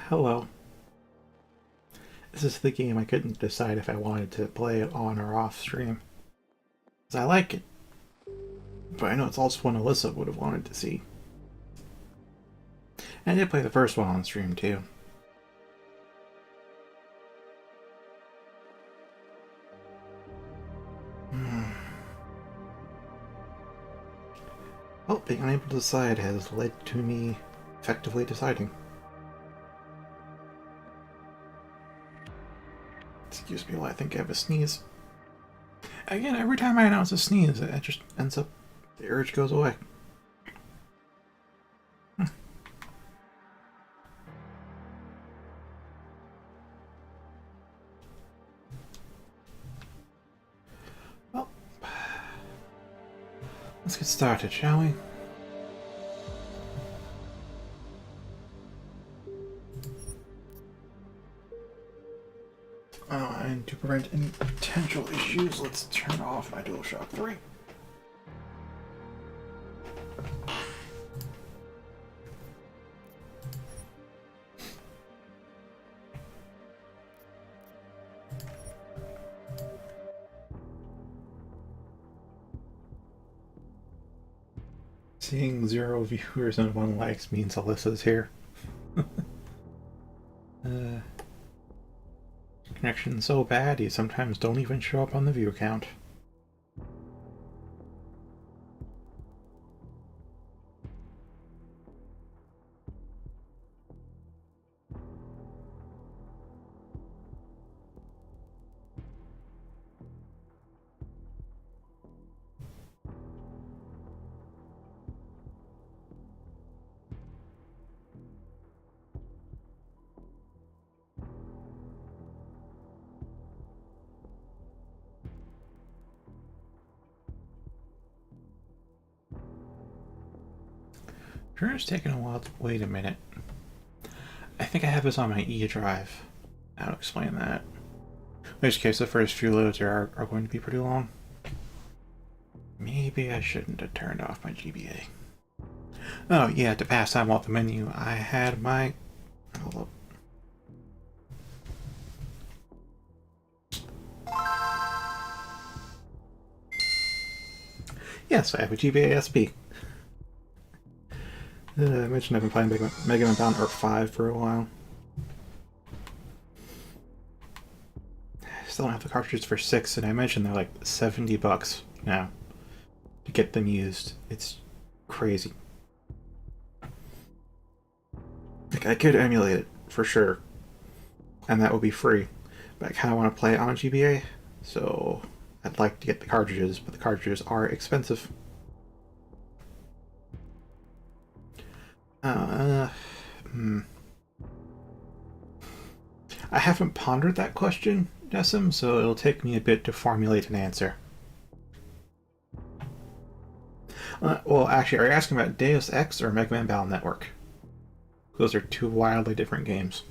Hello. This is the game I couldn't decide if I wanted to play it on or off stream. 'Cause I like it, but I know it's also one Alyssa would have wanted to see. And I did play the first one on stream too. Well, being unable to decide has led to me effectively deciding. Excuse me while I think I have a sneeze. Again, every time I announce a sneeze, it just ends up, the urge goes away. Well, let's get started, shall we? And to prevent any potential issues, let's turn off my DualShock 3. Seeing 0 viewers and 1 likes means Alyssa's here. Connection's so bad, you sometimes don't even show up on the view count. Sure, it's taking a while to wait a minute. I think I have this on my E drive. I'll explain that. In which case, the first few loads are going to be pretty long. Maybe I shouldn't have turned off my GBA. Oh, yeah, to pass time off the menu, I had my... Hold up. Yes, I have a GBA SP. I mentioned I've been playing Mega Man Battle Network 5 for a while. I still don't have the cartridges for 6, and I mentioned they're like $70 now to get them used. It's crazy. Like, I could emulate it, for sure, and that would be free, but I kind of want to play it on GBA, so I'd like to get the cartridges, but the cartridges are expensive. I haven't pondered that question, Nessim, so it'll take me a bit to formulate an answer. Well, actually, are you asking about Deus Ex or Mega Man Battle Network? Those are two wildly different games.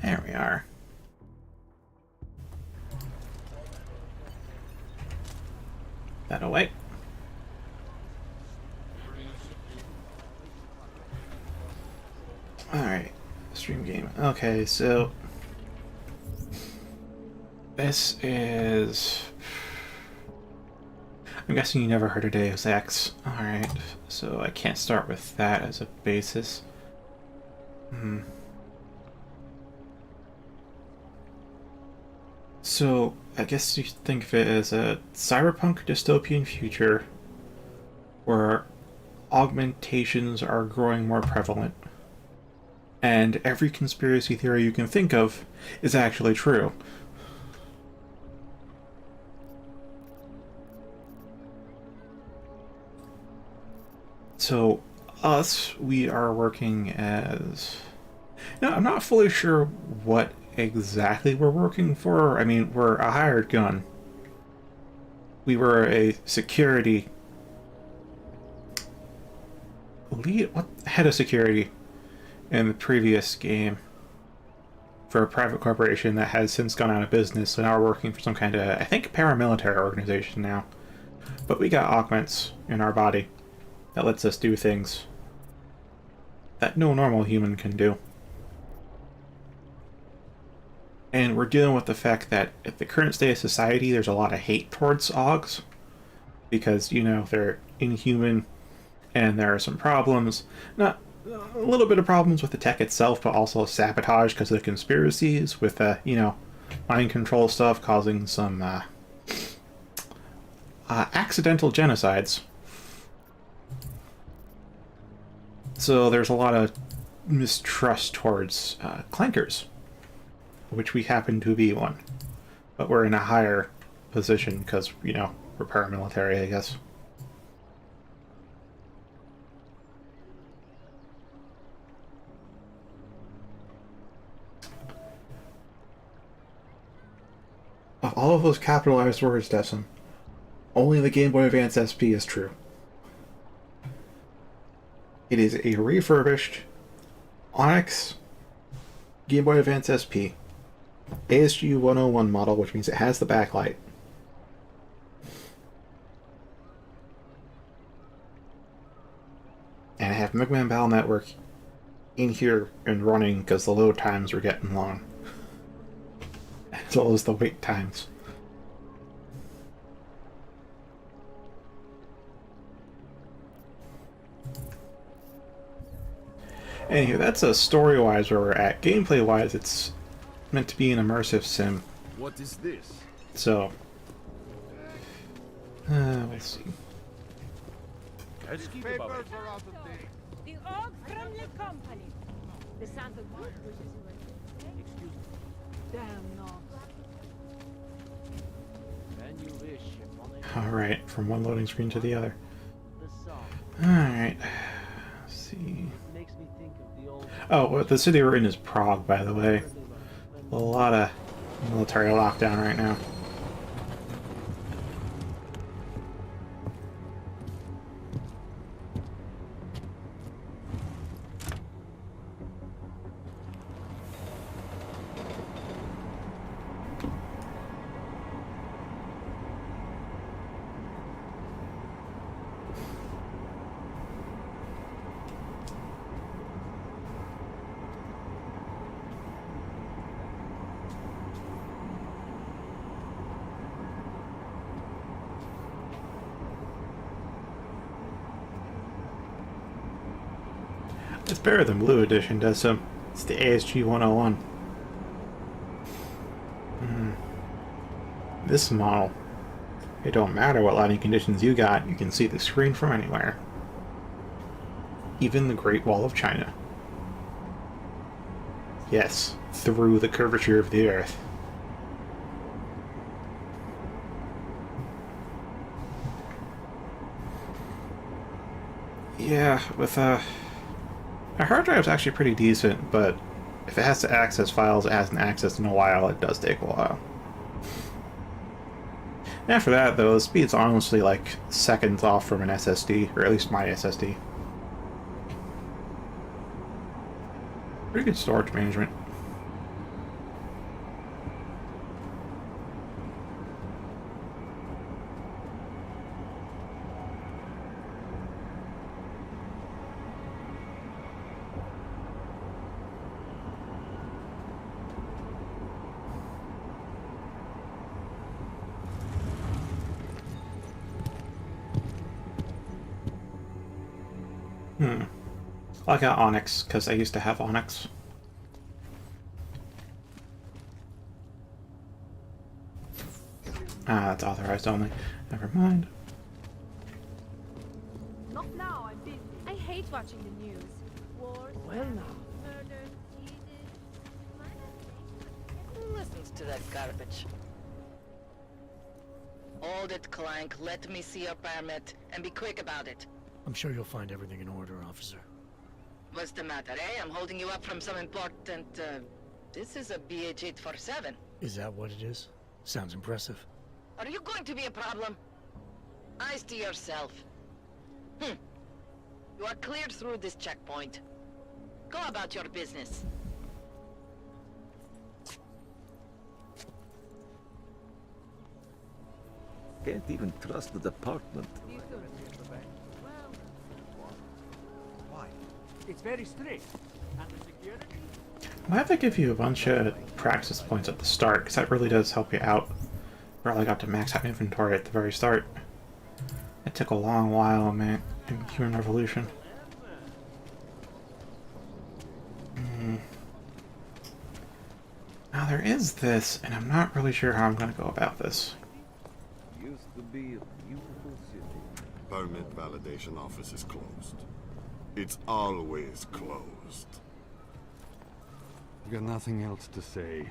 There we are. That away. Alright, stream game. Okay, so this is... I'm guessing you never heard of Deus Ex. Alright, so I can't start with that as a basis. So, I guess you think of it as a cyberpunk dystopian future where augmentations are growing more prevalent. And every conspiracy theory you can think of is actually true. So, us, we are working as... Now, I'm not fully sure what exactly we're working for. I mean, we're a hired gun. We were a security lead, what, head of security in the previous game for a private corporation that has since gone out of business, so now we're working for some kind of, I think, paramilitary organization now. But we got augments in our body that lets us do things that no normal human can do. And we're dealing with the fact that at the current state of society, there's a lot of hate towards Augs. Because, you know, they're inhuman, and there are some problems. Not a little bit of problems with the tech itself, but also sabotage because of the conspiracies with, you know, mind control stuff causing some accidental genocides. So there's a lot of mistrust towards clankers, which we happen to be one. But we're in a higher position because, you know, we're paramilitary, I guess. Of all of those capitalized words, Desson, only the Game Boy Advance SP is true. It is a refurbished Onyx Game Boy Advance SP ASG 101 model, which means it has the backlight. And I have Mega Man Battle Network in here and running because the load times are getting long. As well as the wait times. Anyway, that's a story-wise where we're at. Gameplay-wise, it's meant to be an immersive sim. What is this? So, let's see. Papers are out of date. The old friendly company. The sound of good wishes you were. Excuse me. Damn no. When you wish upon it, Alright, from one loading screen to the other. the song Alright. Let's see. makes me think of the old Oh, well, the city we're in is Prague, by the way. A lot of military lockdown right now. It's better than Blue Edition, does some. It's the ASG 101. This model, it don't matter what lighting conditions you got, you can see the screen from anywhere. Even the Great Wall of China. Yes, through the curvature of the Earth. Yeah, with my hard drive's actually pretty decent, but if it has to access files it hasn't accessed in a while, it does take a while. After that, though, the speed's honestly like seconds off from an SSD, or at least my SSD. Pretty good storage management. I got Onyx, because I used to have Onyx. Ah, that's authorized only. Never mind. Not now, I'm busy. I hate watching the news. Wars, Well now. murders, diseases. Who listens to that garbage? Hold it, Clank. Let me see your permit, and be quick about it. I'm sure you'll find everything in order, officer. What's the matter, eh? I'm holding you up from some important, This is a BH-847. Is that what it is? Sounds impressive. Are you going to be a problem? Eyes to yourself. You are cleared through this checkpoint. Go about your business. Can't even trust the department. Why? It's very strict. And the security? Why have they give you a bunch of practice points at the start? Because that really does help you out. Probably got to max out inventory at the very start. It took a long while, man, in Human Revolution. Now there is this, and I'm not really sure how I'm going to go about this. Used to be a beautiful city. Permit validation office is closed. It's always closed. Got nothing else to say.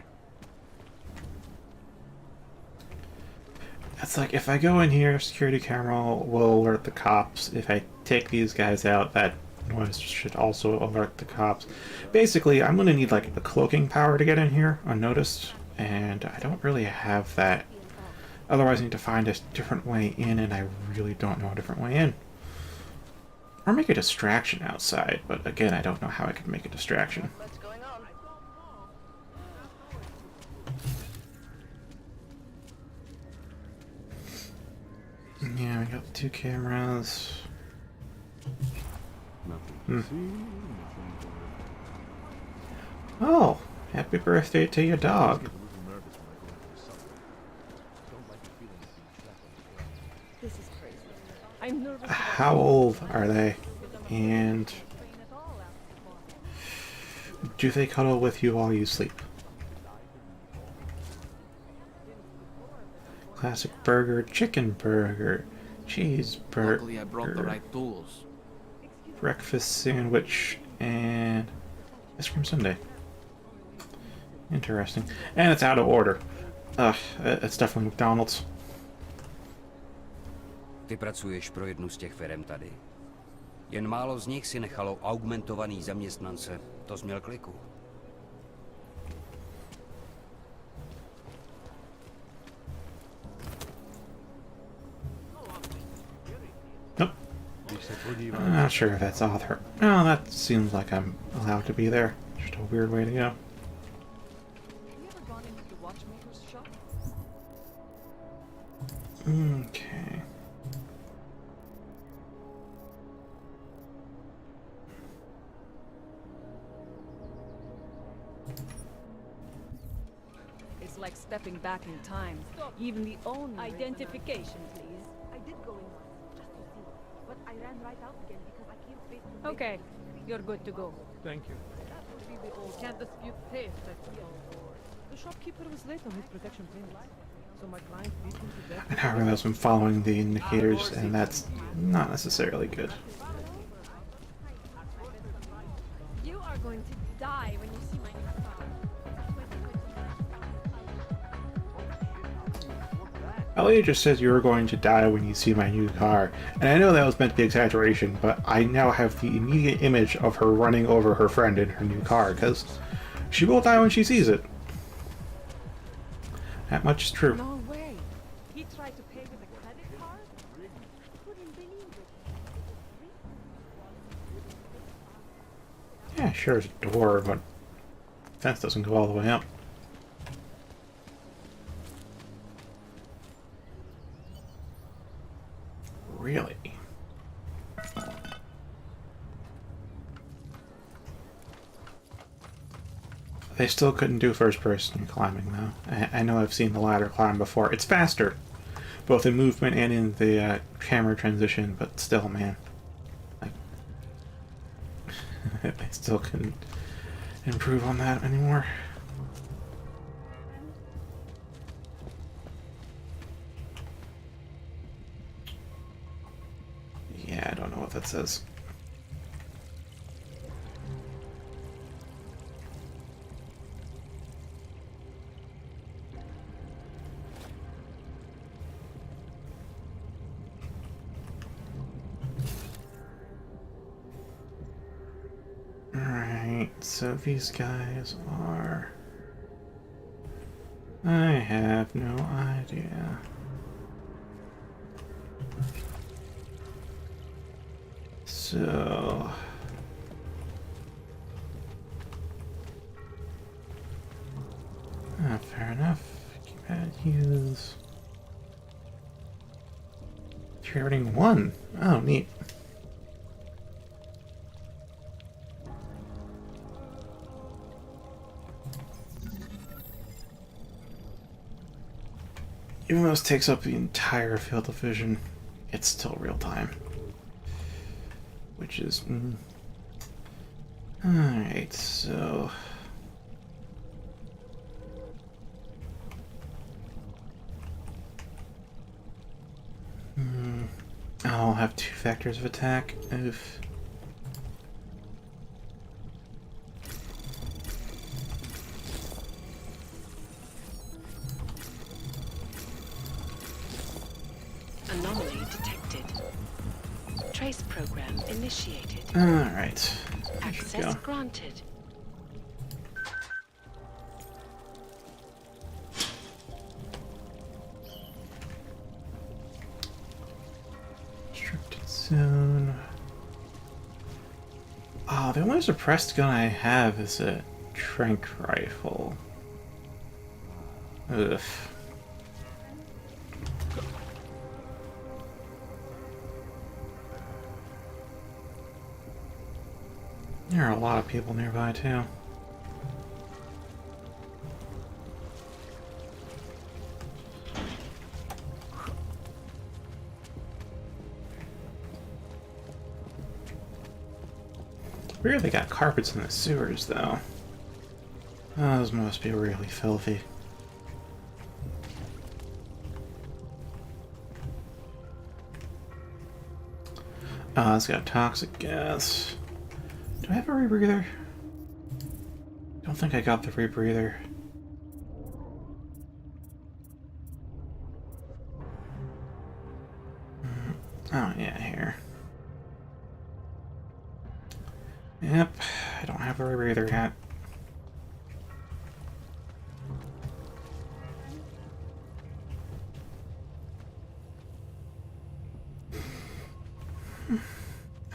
It's like, if I go in here, security camera will alert the cops. If I take these guys out, that noise should also alert the cops. Basically, I'm going to need, like, the cloaking power to get in here unnoticed, and I don't really have that. Otherwise, I need to find a different way in, and I really don't know a different way in. Or make a distraction outside, but again, I don't know how I could make a distraction. What's going on? Yeah, we got 2 cameras. Nothing to see, nothing to... Oh, happy birthday to your dog. This is crazy. I'm nervous. about How old are they? And do they cuddle with you while you sleep? Classic burger, chicken burger, Luckily, I brought the cheeseburger, right tools. breakfast sandwich, and ice cream sundae. Interesting. And it's out of order. Ugh, it's definitely McDonald's. Ty pracuješ pro jednu z těch firem tady. Jen málo z nich si nechalo augmentovaný zaměstnance. To jsi měl kliku. Nope. I'm not sure if that's author. No, that seems like I'm allowed to be there. Just a weird way to go. Have you ever gone into the watchmaker's shop? Okay. It's like stepping back in time. Even the own identification, please. I did go in once, just to see. But I ran right out again because I can't face the Okay, you're good to go. Thank you. That would be the old can't dispute theft at the old. The shopkeeper was late on his protection payments, so my client beat him to death. And I realize I'm following the indicators, and that's not necessarily good. You are going to die when you see my new car. Elliot just says you're going to die when you see my new car, and I know that was meant to be exaggeration, but I now have the immediate image of her running over her friend in her new car, because she will die when she sees it. That much is true. No way. He tried to pay with a credit card? Couldn't believe it. Yeah, sure, it's a door, but fence doesn't go all the way up. Really? They still couldn't do first-person climbing, though. I know I've seen the ladder climb before. It's faster, both in movement and in the camera transition, but still, man. Like, they still couldn't improve on that anymore. Yeah, I don't know what that says. Alright, so these guys are... I have no idea. So... fair enough. Keypad use. Security rating 1. Oh, neat. Even though this takes up the entire field of vision, it's still real time. Which is... Alright, so... I'll have 2 vectors of attack. Oof. Anomaly detected. Trace program initiated. Alright. Access granted. Restricted zone. Oh, the only suppressed gun I have is a trank rifle. Ugh. There are a lot of people nearby, too. Weird they got carpets in the sewers, though. Those must be really filthy. It's got toxic gas. Do I have a rebreather? Don't think I got the rebreather. Oh, yeah, here. Yep, I don't have a rebreather yet.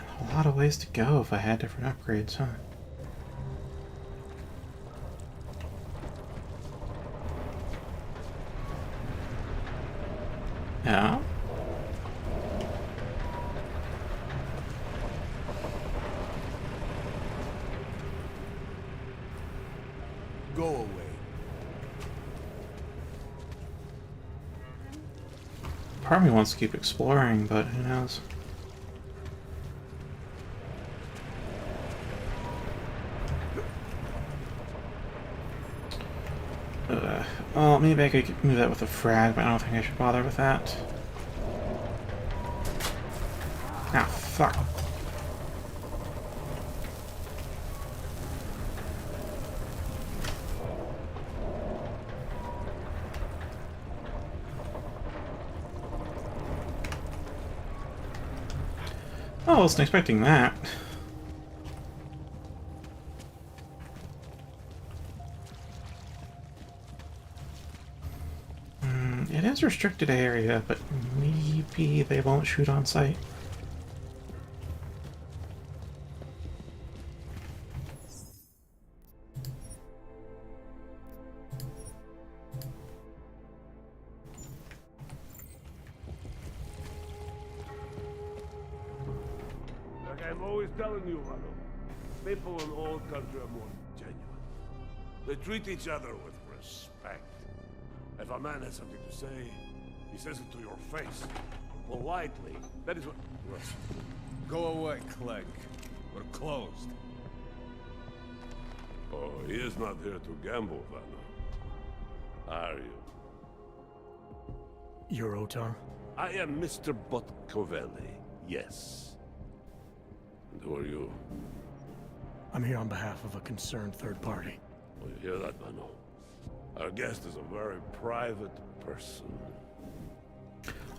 A lot of ways to go if I had different upgrades, huh? Yeah. Go away. Part of me wants to keep exploring, but who knows? Well, maybe I could move that with a frag, but I don't think I should bother with that. Ah, fuck. Oh, I wasn't expecting that. It is restricted area, but maybe they won't shoot on sight. Like I'm always telling you, Rado, people in all country are more genuine. They treat each other with respect. If a man has something to say, he says it to your face. Politely. That is what... Listen. Go away, Clegg. We're closed. Oh, he is not here to gamble, Vanna. Are you? You're Otar? I am Mr. Botkovelli, yes. And who are you? I'm here on behalf of a concerned third party. Well, you hear that, Vanna? Our guest is a very private person.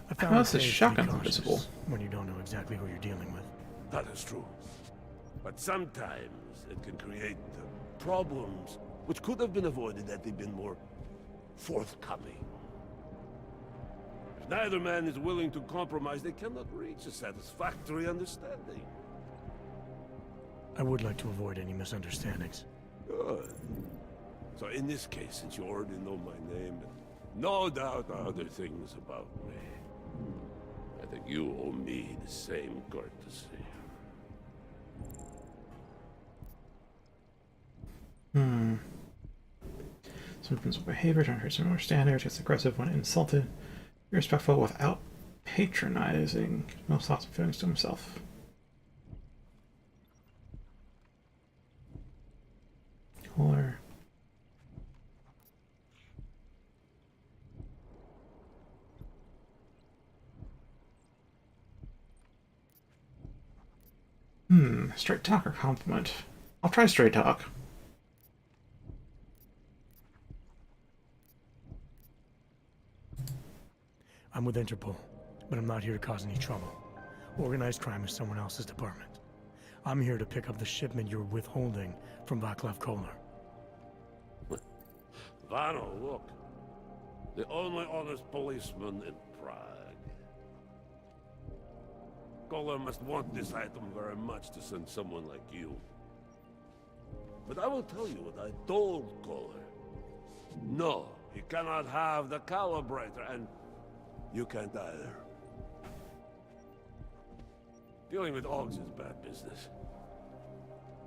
I found How is the it safe to be shotgun cautious invisible? when you don't know exactly who you're dealing with. That is true. But sometimes it can create problems which could have been avoided had they been more forthcoming. If neither man is willing to compromise, they cannot reach a satisfactory understanding. I would like to avoid any misunderstandings. Good. So in this case, since you already know my name, and no doubt other things about me, I think you owe me the same courtesy. Symptoms of behavior don't hurt similar standards, gets aggressive when insulted, be respectful without patronizing, no thoughts and feelings to himself. Or straight talk or compliment? I'll try straight talk. I'm with Interpol, but I'm not here to cause any trouble. Organized crime is someone else's department. I'm here to pick up the shipment you're withholding from Vaclav Kohler. Vano, look. The only honest policeman in Prague. Kohler must want this item very much to send someone like you. But I will tell you what I told Kohler. No, he cannot have the calibrator, and you can't either. Dealing with Augs is bad business.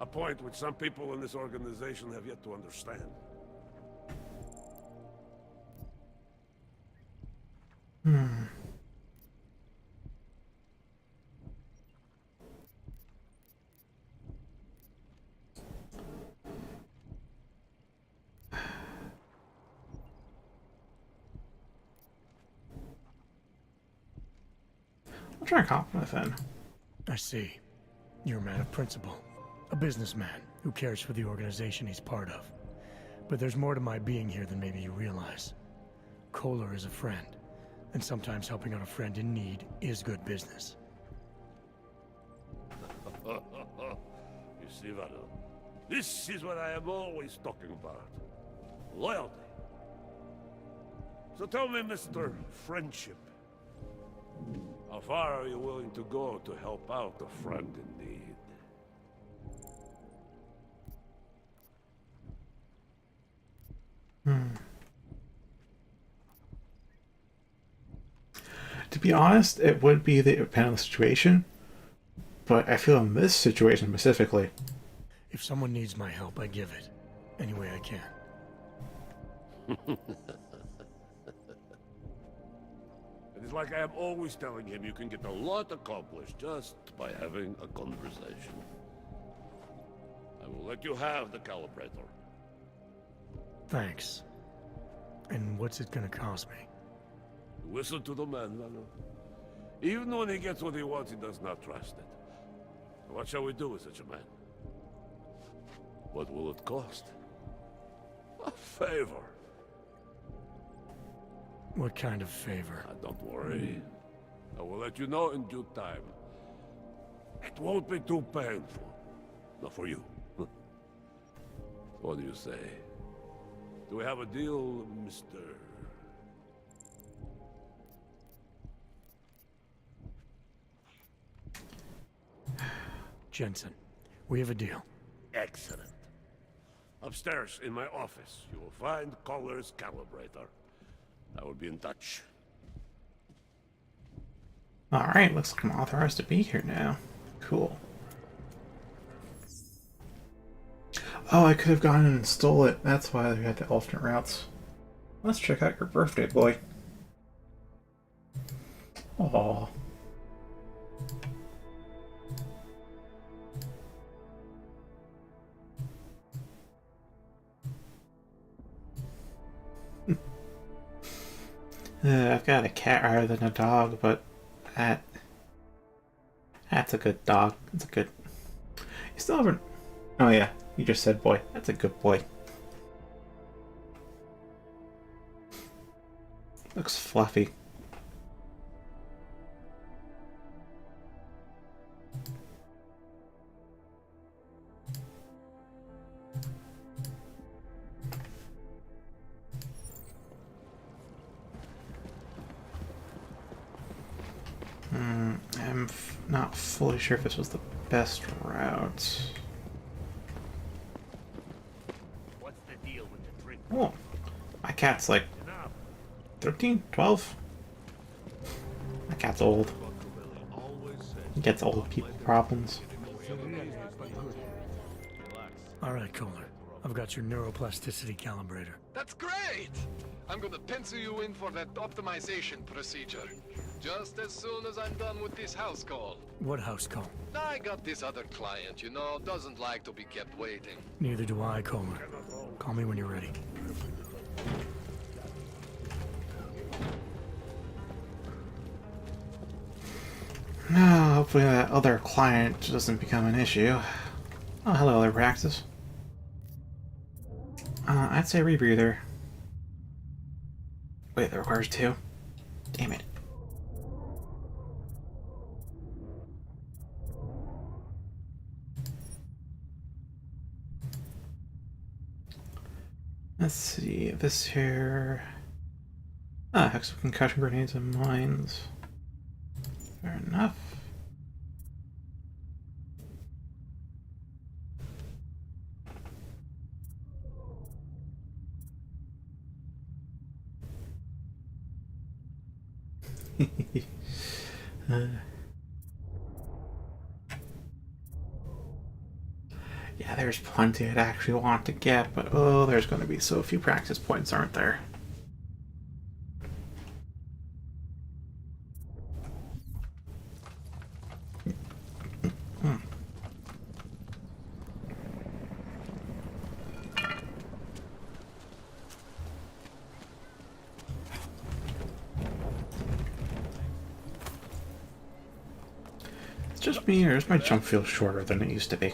A point which some people in this organization have yet to understand. I'll try a compliment then. I see. You're a man of principle. A businessman who cares for the organization he's part of. But there's more to my being here than maybe you realize. Kohler is a friend, and sometimes helping out a friend in need is good business. You see, Vano, this is what I am always talking about. Loyalty. So tell me, Mr. Friendship, how far are you willing to go to help out a friend in need? To be honest, it would be the depend on the situation, but I feel in this situation specifically. If someone needs my help, I give it. Any way I can. It is like I am always telling him you can get a lot accomplished just by having a conversation. I will let you have the calibrator. Thanks. And what's it gonna cost me? Listen to the man, Vano. Even when he gets what he wants, he does not trust it. What shall we do with such a man? What will it cost? A favor. What kind of favor? Don't worry. I will let you know in due time. It won't be too painful. Not for you. What do you say? Do we have a deal, Mr. Jensen, we have a deal. Excellent. Upstairs in my office, you will find Kohler's calibrator. I will be in touch. Alright, looks like I'm authorized to be here now. Cool. Oh, I could have gone in and stole it. That's why we had the alternate routes. Let's check out your birthday, boy. Aww. I've got a cat rather than a dog, but that's a good dog. It's a good. You still haven't. Oh yeah, you just said boy. That's a good boy. Looks fluffy. I'm not fully sure if this was the best route. What's the deal with the drink? Oh, my cat's like 13, 12. My cat's old. gets old people problems. All right, Kohler. I've got your neuroplasticity calibrator. That's great! I'm gonna pencil you in for that optimization procedure. Just as soon as I'm done with this house call. What house call? I got this other client, you know, doesn't like to be kept waiting. Neither do I, Kohler. Call me when you're ready. No, hopefully that other client doesn't become an issue. Oh, hello there, Praxis. I'd say rebreather. Wait, that requires 2? Damn it. Let's see, this here... Ah, hex of concussion grenades and mines. Fair enough. Yeah, there's plenty I'd actually want to get, but oh, there's going to be so few practice points, aren't there? It's just me, or does my jump feel shorter than it used to be?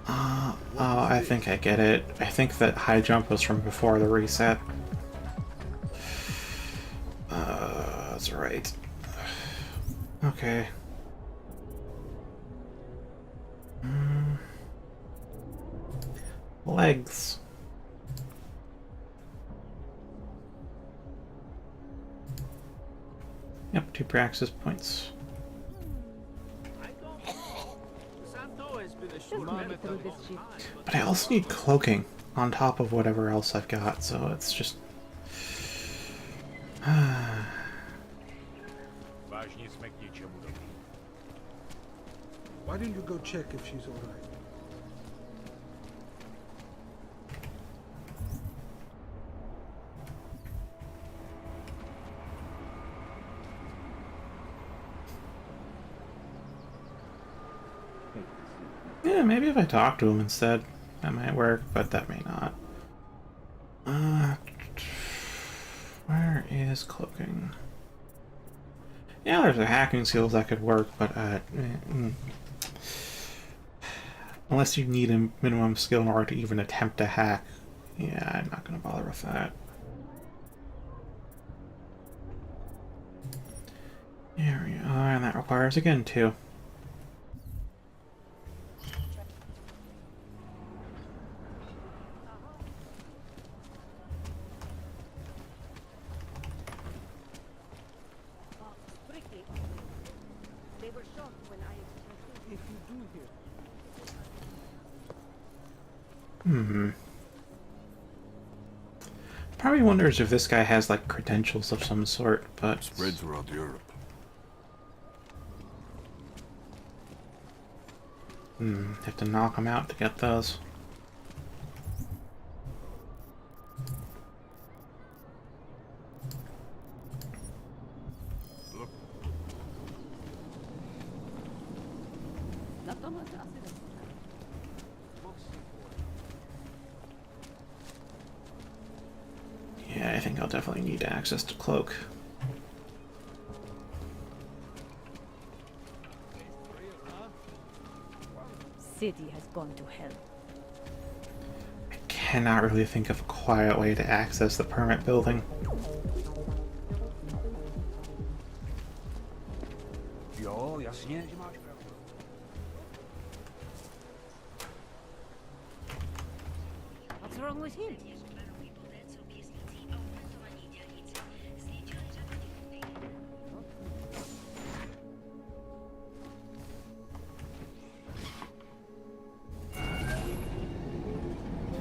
Oh, I think I get it. I think that high jump was from before the reset. That's right. Okay. Legs. Yep, 2 praxis points. But I also need cloaking on top of whatever else I've got, so it's just... Why don't you go check if she's alright? Yeah, maybe if I talk to him instead, that might work, but that may not. Where is cloaking? Yeah, there's a hacking skills that could work, but unless you need a minimum skill in order to even attempt to hack, yeah, I'm not going to bother with that. There we are, and that requires again 2. Probably wonders if this guy has like credentials of some sort, but spread throughout Europe. Have to knock him out to get those. Yeah, I think I'll definitely need access to cloak. City has gone to hell. I cannot really think of a quiet way to access the permit building. Jo, jasně, že máš pravdu. What's wrong with him?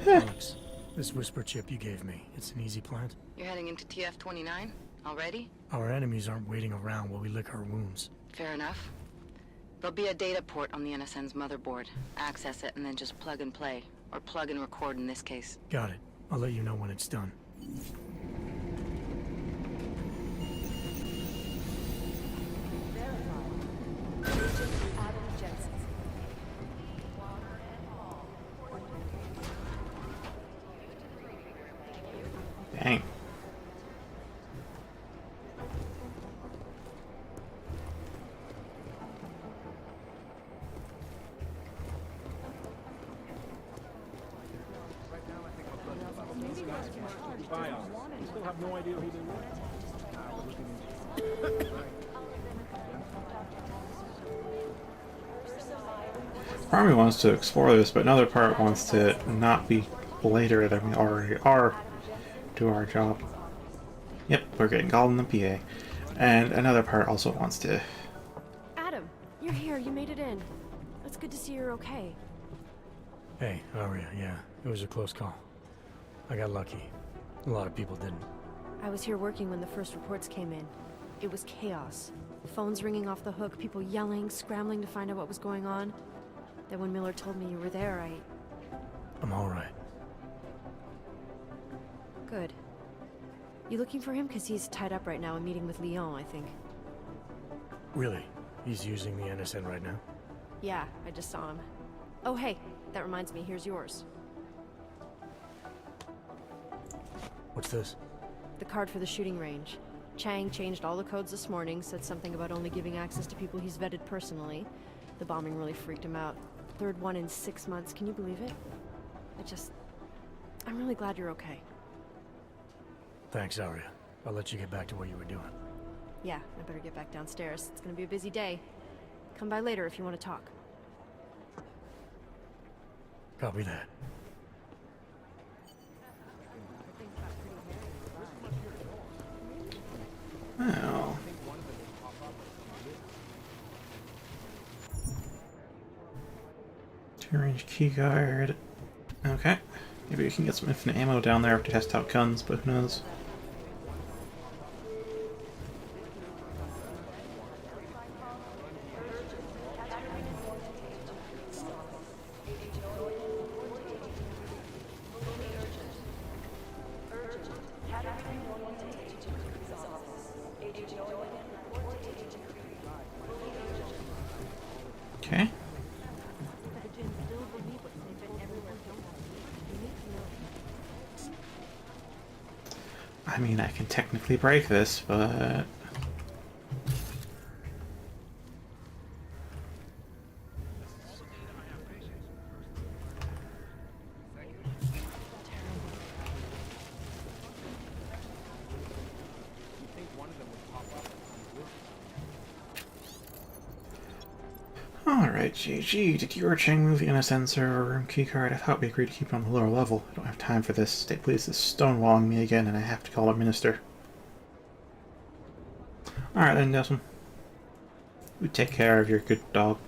Alex, This whisper chip you gave me, it's an easy plant? You're heading into TF-29 already? Our enemies aren't waiting around while we lick our wounds. Fair enough. There'll be a data port on the NSN's motherboard. Access it and then just plug and play. Or plug and record in this case. Got it. I'll let you know when it's done. Dang. Still have no idea who they were. Part of me wants to explore this, but another part wants to not be later than we already are. Do our job. Yep, we're getting called in the PA. And another part also wants to... Adam, you're here. You made it in. It's good to see you're okay. Hey, Aria, yeah. It was a close call. I got lucky. A lot of people didn't. I was here working when the first reports came in. It was chaos. Phones ringing off the hook, people yelling, scrambling to find out what was going on. Then when Miller told me you were there, I'm alright. Good. You looking for him? Because he's tied up right now and meeting with Leon, I think. Really? He's using the NSN right now? Yeah, I just saw him. Oh, hey, that reminds me, here's yours. What's this? The card for the shooting range. Chang changed all the codes this morning, said something about only giving access to people he's vetted personally. The bombing really freaked him out. Third one in 6 months, can you believe it? I'm really glad you're okay. Thanks, Aria. I'll let you get back to what you were doing. Yeah, I better get back downstairs. It's gonna be a busy day. Come by later if you want to talk. Copy that. Well... 2-range keyguard. Okay. Maybe we can get some infinite ammo down there to test out guns, but who knows. Okay. I mean, I can technically break this, but... Alright, GG. Did you or Chang move the NSN server room keycard? I thought we agreed to keep it on the lower level. I don't have time for this. State Police is stonewalling me again, and I have to call our minister. Alright then, Desmond. You take care of your good dog.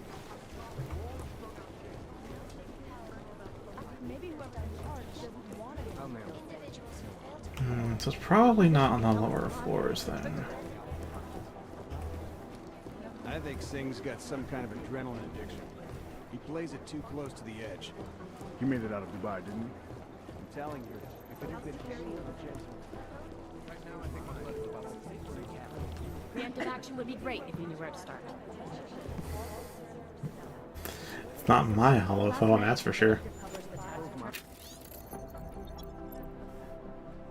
So it's probably not on the lower floors then. I think Singh's got some kind of adrenaline addiction. He plays it too close to the edge. He made it out of Dubai, didn't he? I'm telling you, if it had been any other chance... Right now, I think my blood is about Preemptive action would be great if you knew where to start. It's not my holophone, that's for sure.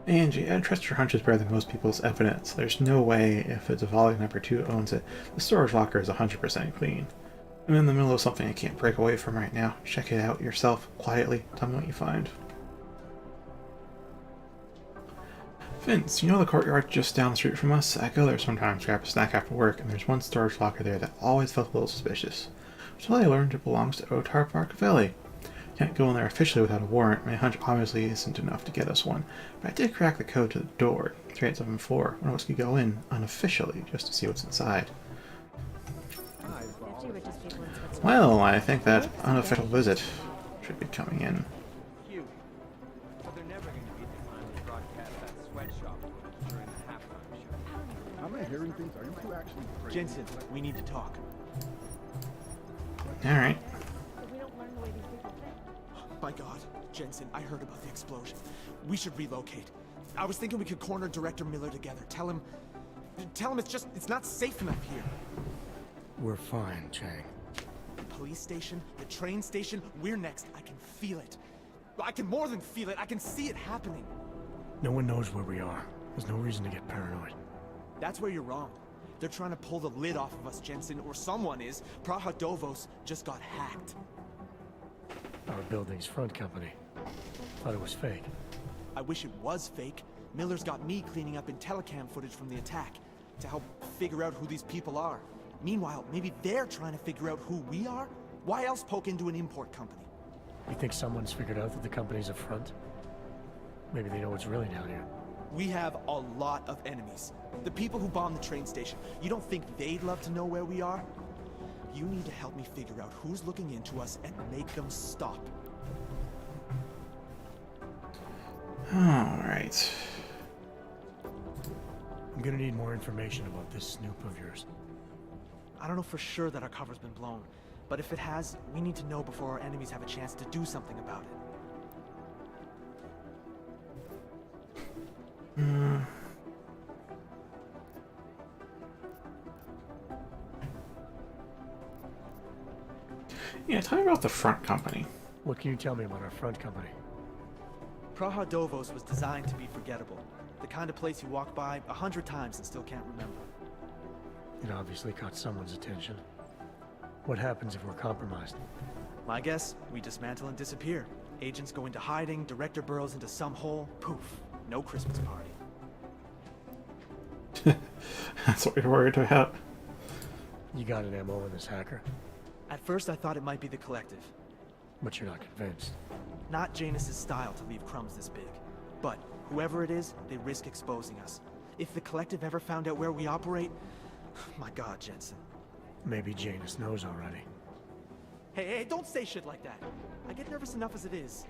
Angie, I trust your hunches better than most people's evidence. There's no way if it's a volume number 2 owns it. The storage locker is 100% clean. I'm in the middle of something I can't break away from right now. Check it out yourself, quietly. Tell me what you find. Vince, you know the courtyard just down the street from us? I go there sometimes to grab a snack after work, and there's one storage locker there that always felt a little suspicious. Until I learned it belongs to Otar Barcavelli. Can't go in there officially without a warrant. My hunch obviously isn't enough to get us one, but I did crack the code to the door. 3874. One of us could go in unofficially just to see what's inside. Well, I think that unofficial visit should be coming in. things? Are you two actually crazy? Jensen, we need to talk. Alright. My God, Jensen, I heard about the explosion. We should relocate. I was thinking we could corner Director Miller together. Tell him it's not safe enough here. We're fine, Chang. The police station, the train station, we're next. I can feel it. I can more than feel it. I can see it happening. No one knows where we are. There's no reason to get paranoid. That's where you're wrong. They're trying to pull the lid off of us, Jensen, or someone is. Praha Dovos just got hacked. Our building's front company. Thought it was fake. I wish it was fake. Miller's got me cleaning up IntelliCam footage from the attack to help figure out who these people are. Meanwhile, maybe they're trying to figure out who we are? Why else poke into an import company? You think someone's figured out that the company's a front? Maybe they know what's really down here. We have a lot of enemies. The people who bombed the train station. You don't think they'd love to know where we are? You need to help me figure out who's looking into us and make them stop. Alright. I'm gonna need more information about this snoop of yours. I don't know for sure that our cover's been blown, but if it has, we need to know before our enemies have a chance to do something about it. Yeah, tell me about the front company. What can you tell me about our front company? Praha Dovos was designed to be forgettable. The kind of place you walk by 100 times and still can't remember. It obviously caught someone's attention. What happens if we're compromised? My guess, we dismantle and disappear. Agents go into hiding, Director burrows into some hole, poof, no Christmas party. That's what you're worried about. You got an MO in this hacker? At first I thought it might be the Collective. But you're not convinced. Not Janus's style to leave crumbs this big. But whoever it is, they risk exposing us. If the Collective ever found out where we operate... My God, Jensen. Maybe Janus knows already. Hey, don't say shit like that. I get nervous enough as it is.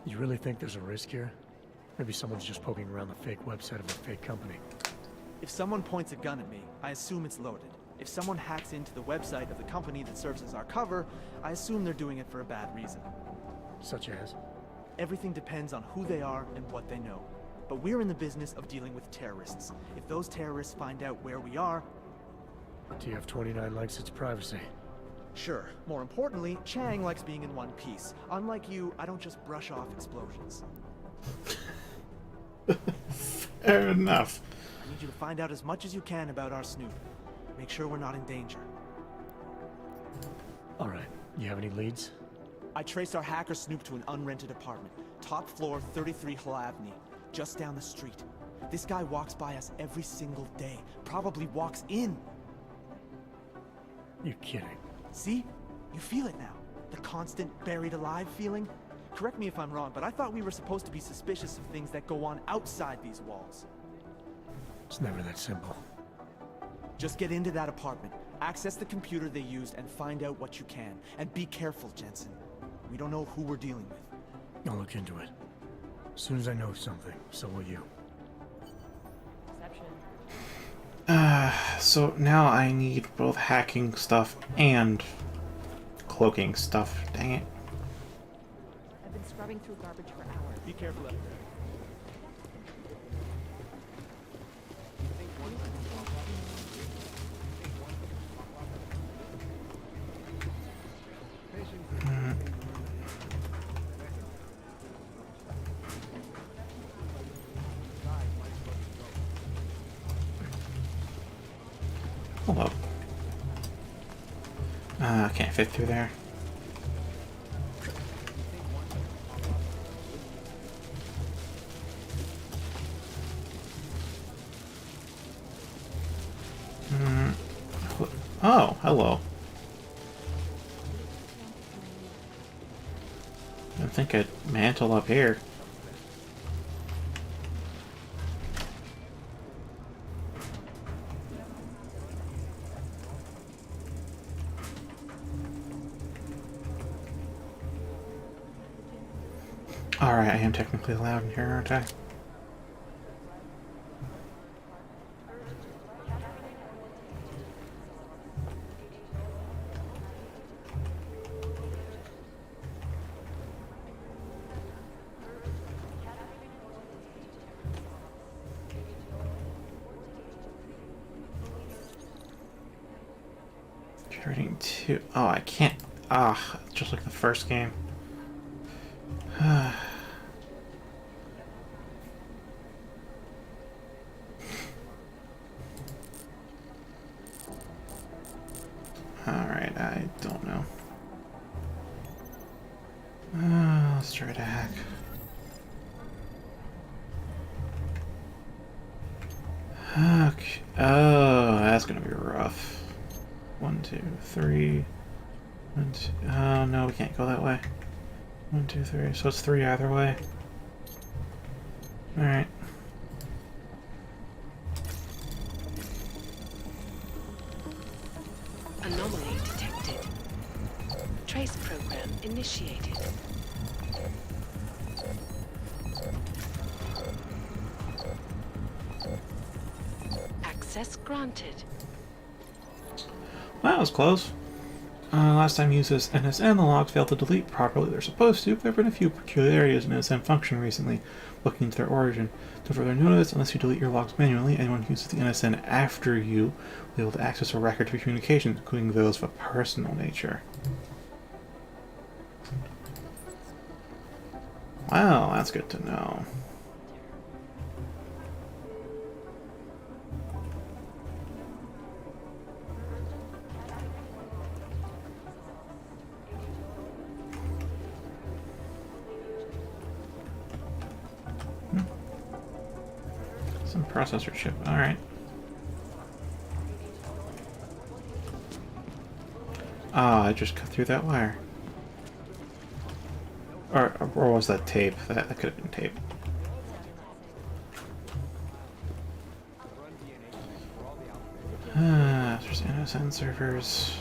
You really think there's a risk here? Maybe someone's just poking around the fake website of a fake company. If someone points a gun at me, I assume it's loaded. If someone hacks into the website of the company that serves as our cover, I assume they're doing it for a bad reason. Such as? Everything depends on who they are and what they know. But we're in the business of dealing with terrorists. If those terrorists find out where we are... TF-29 likes its privacy. Sure. More importantly, Chang likes being in one piece. Unlike you, I don't just brush off explosions. Fair enough. I need you to find out as much as you can about our snoop. Make sure we're not in danger. Alright. You have any leads? I traced our hacker snoop to an unrented apartment. Top floor, 33 Hlavny. Just down the street. This guy walks by us every single day. Probably walks in. You're kidding. See? You feel it now. The constant buried alive feeling. Correct me if I'm wrong, but I thought we were supposed to be suspicious of things that go on outside these walls. It's never that simple. Just get into that apartment, access the computer they used, and find out what you can. And be careful, Jensen. We don't know who we're dealing with. I'll look into it. As soon as I know something, so will you. So now I need both hacking stuff and cloaking stuff. Dang it. I've been scrubbing through garbage for hours. Be careful out there. Hold up. I can't fit through there. Oh, hello. I think I'd mantle up here. Alright, I am technically allowed in here, aren't I? Generating 2. Oh, I can't. Ah, just like the first game. Alright, I don't know. Let's try to hack. Okay. Oh, that's gonna be rough. 1, 2, 3. 1, 2. Oh no, we can't go that way. 1, 2, 3. So it's 3 either way. Alright. Anomaly detected. Trace program initiated. Access granted. Well, that was close. Last time you used this NSN, the logs failed to delete properly. They're supposed to, but there have been a few peculiarities in NSN function recently. Looking into their origin. To further notice, unless you delete your logs manually, anyone who uses the NSN after you will be able to access a record for communications, including those of a personal nature. Well, that's good to know. Some processor chip, alright. Ah, I just cut through that wire. Or was that tape? That could have been tape. There's NSN servers.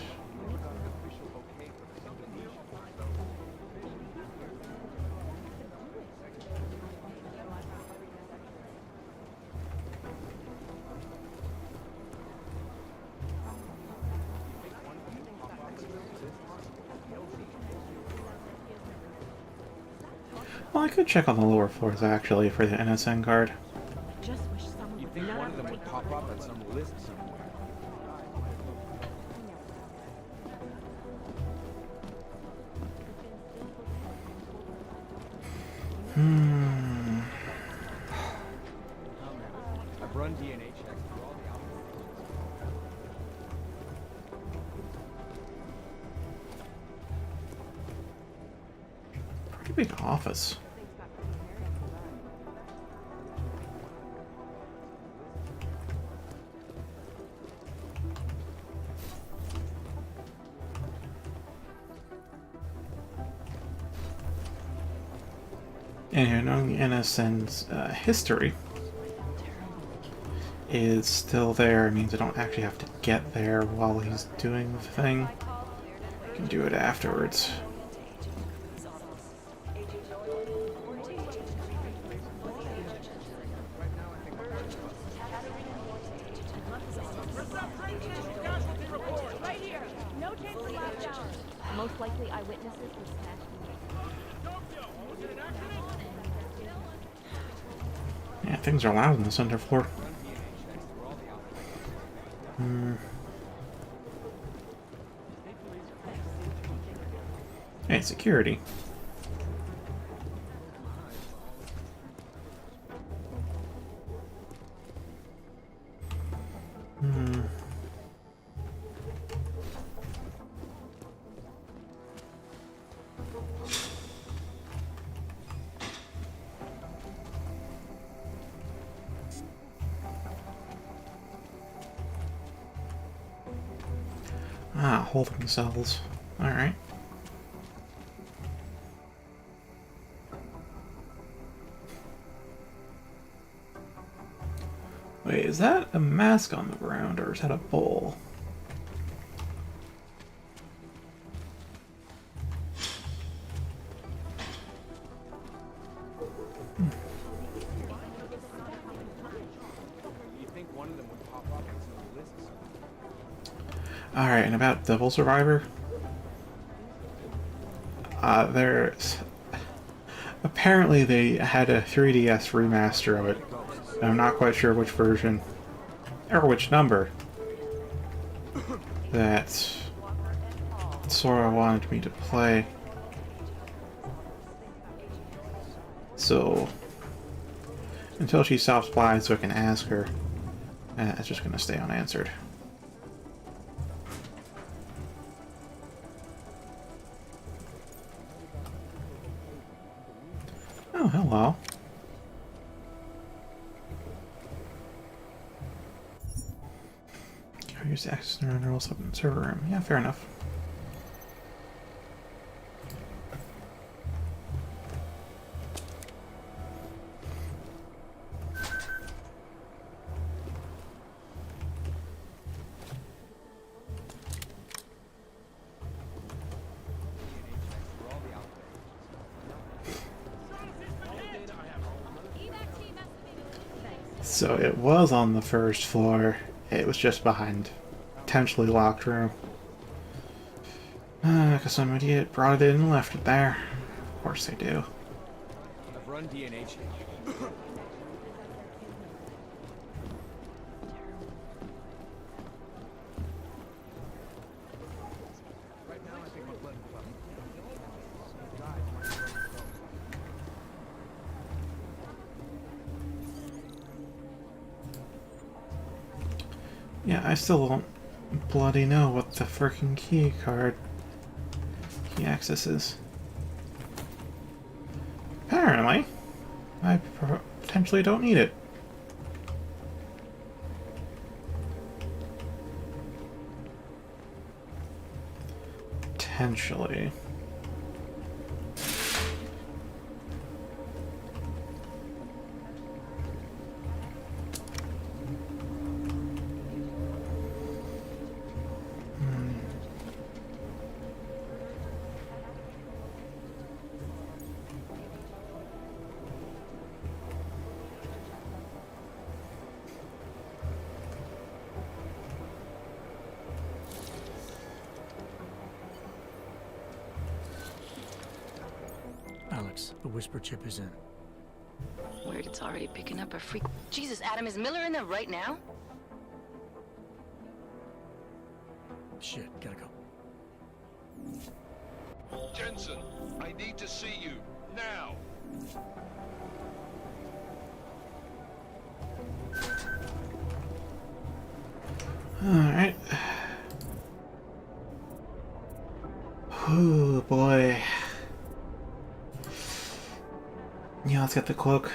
Well, I could check on the lower floors actually for the NSN card. Just wish someone You think one of them would pop up on some list somewhere? I've run DNA checks through all the Pretty big office. And here, knowing the NSN's history is still there, it means I don't actually have to get there while he's doing the thing. I can do it afterwards. Right here. No chance for last hour. Most likely eyewitnesses were smashed. Yeah, things are loud on the center floor. Hey, security. Ah, holding cells. Alright. Wait, is that a mask on the ground, or is that a bowl? Alright, and about Devil Survivor? There's... Apparently they had a 3DS remaster of it. And I'm not quite sure which version, or which number, that Sora wanted me to play. So, until she stops by so I can ask her, it's just going to stay unanswered. Oh, hello. Can I use access to neural server room? Yeah, fair enough. So it was on the first floor. It was just behind potentially locked room. Because some idiot brought it in and left it there. Of course they do. I've run DNH. Yeah, I still don't bloody know what the freaking key access is. Apparently, I potentially don't need it. Potentially. Alex, the whisper chip is in. Weird, it's already picking up a freak. Jesus, Adam, is Miller in there right now? Shit, gotta go. Jensen, I need to see you now. Alright. Oh boy. Yeah, let's get the cloak.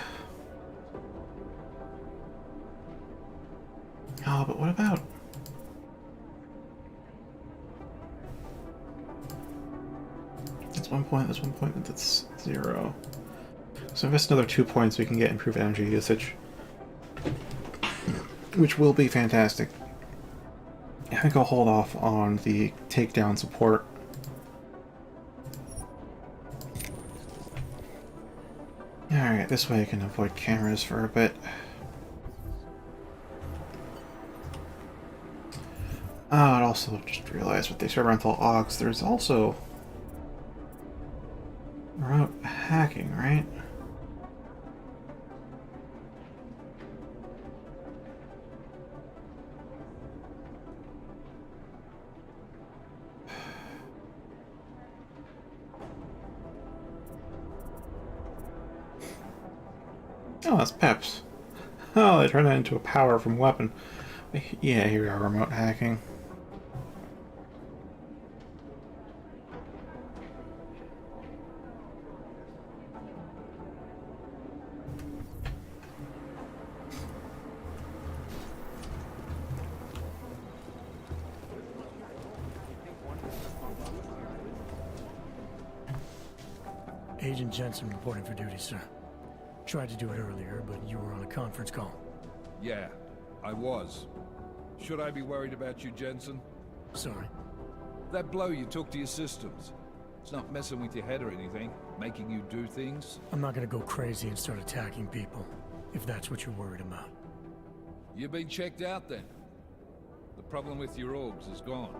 Oh, but what about... That's 1 point, that's 1 point, that's 0. So if it's another 2 points, we can get improved energy usage. Which will be fantastic. I think I'll hold off on the takedown support. Alright, this way I can avoid cameras for a bit. Oh, and also just realized with the experimental AUX, there's also remote hacking, right? Oh, that's Peps. Oh, they turned that into a power from weapon. Yeah, here we are, remote hacking. Agent Jensen reporting for duty, sir. Tried to do it earlier, but you were on a conference call. Yeah, I was. Should I be worried about you, Jensen? Sorry. That blow you took to your systems. It's not messing with your head or anything, making you do things? I'm not gonna go crazy and start attacking people, if that's what you're worried about. You've been checked out then. The problem with your orgs is gone.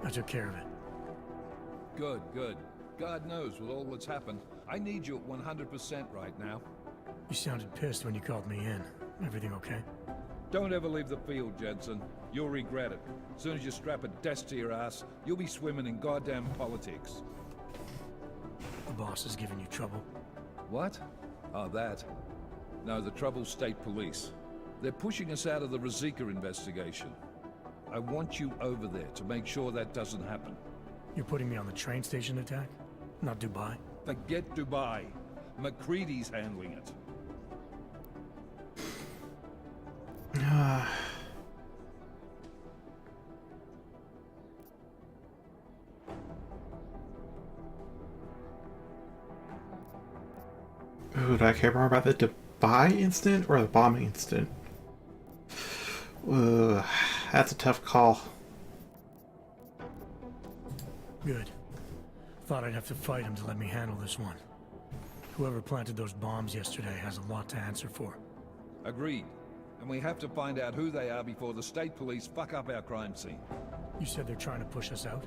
I took care of it. Good, good. God knows with all that's happened, I need you at 100% right now. You sounded pissed when you called me in. Everything okay? Don't ever leave the field, Jensen. You'll regret it. As soon as you strap a desk to your ass, you'll be swimming in goddamn politics. The boss is giving you trouble. What? Oh, that. No, the trouble's state police. They're pushing us out of the Ruzicka investigation. I want you over there to make sure that doesn't happen. You're putting me on the train station attack? Not Dubai? Forget Dubai. McCready's handling it. Ooh, do I care more about the Dubai incident or the bombing incident? Ooh, that's a tough call. Good. Thought I'd have to fight him to let me handle this one. Whoever planted those bombs yesterday has a lot to answer for. Agreed. And we have to find out who they are before the state police fuck up our crime scene. You said they're trying to push us out?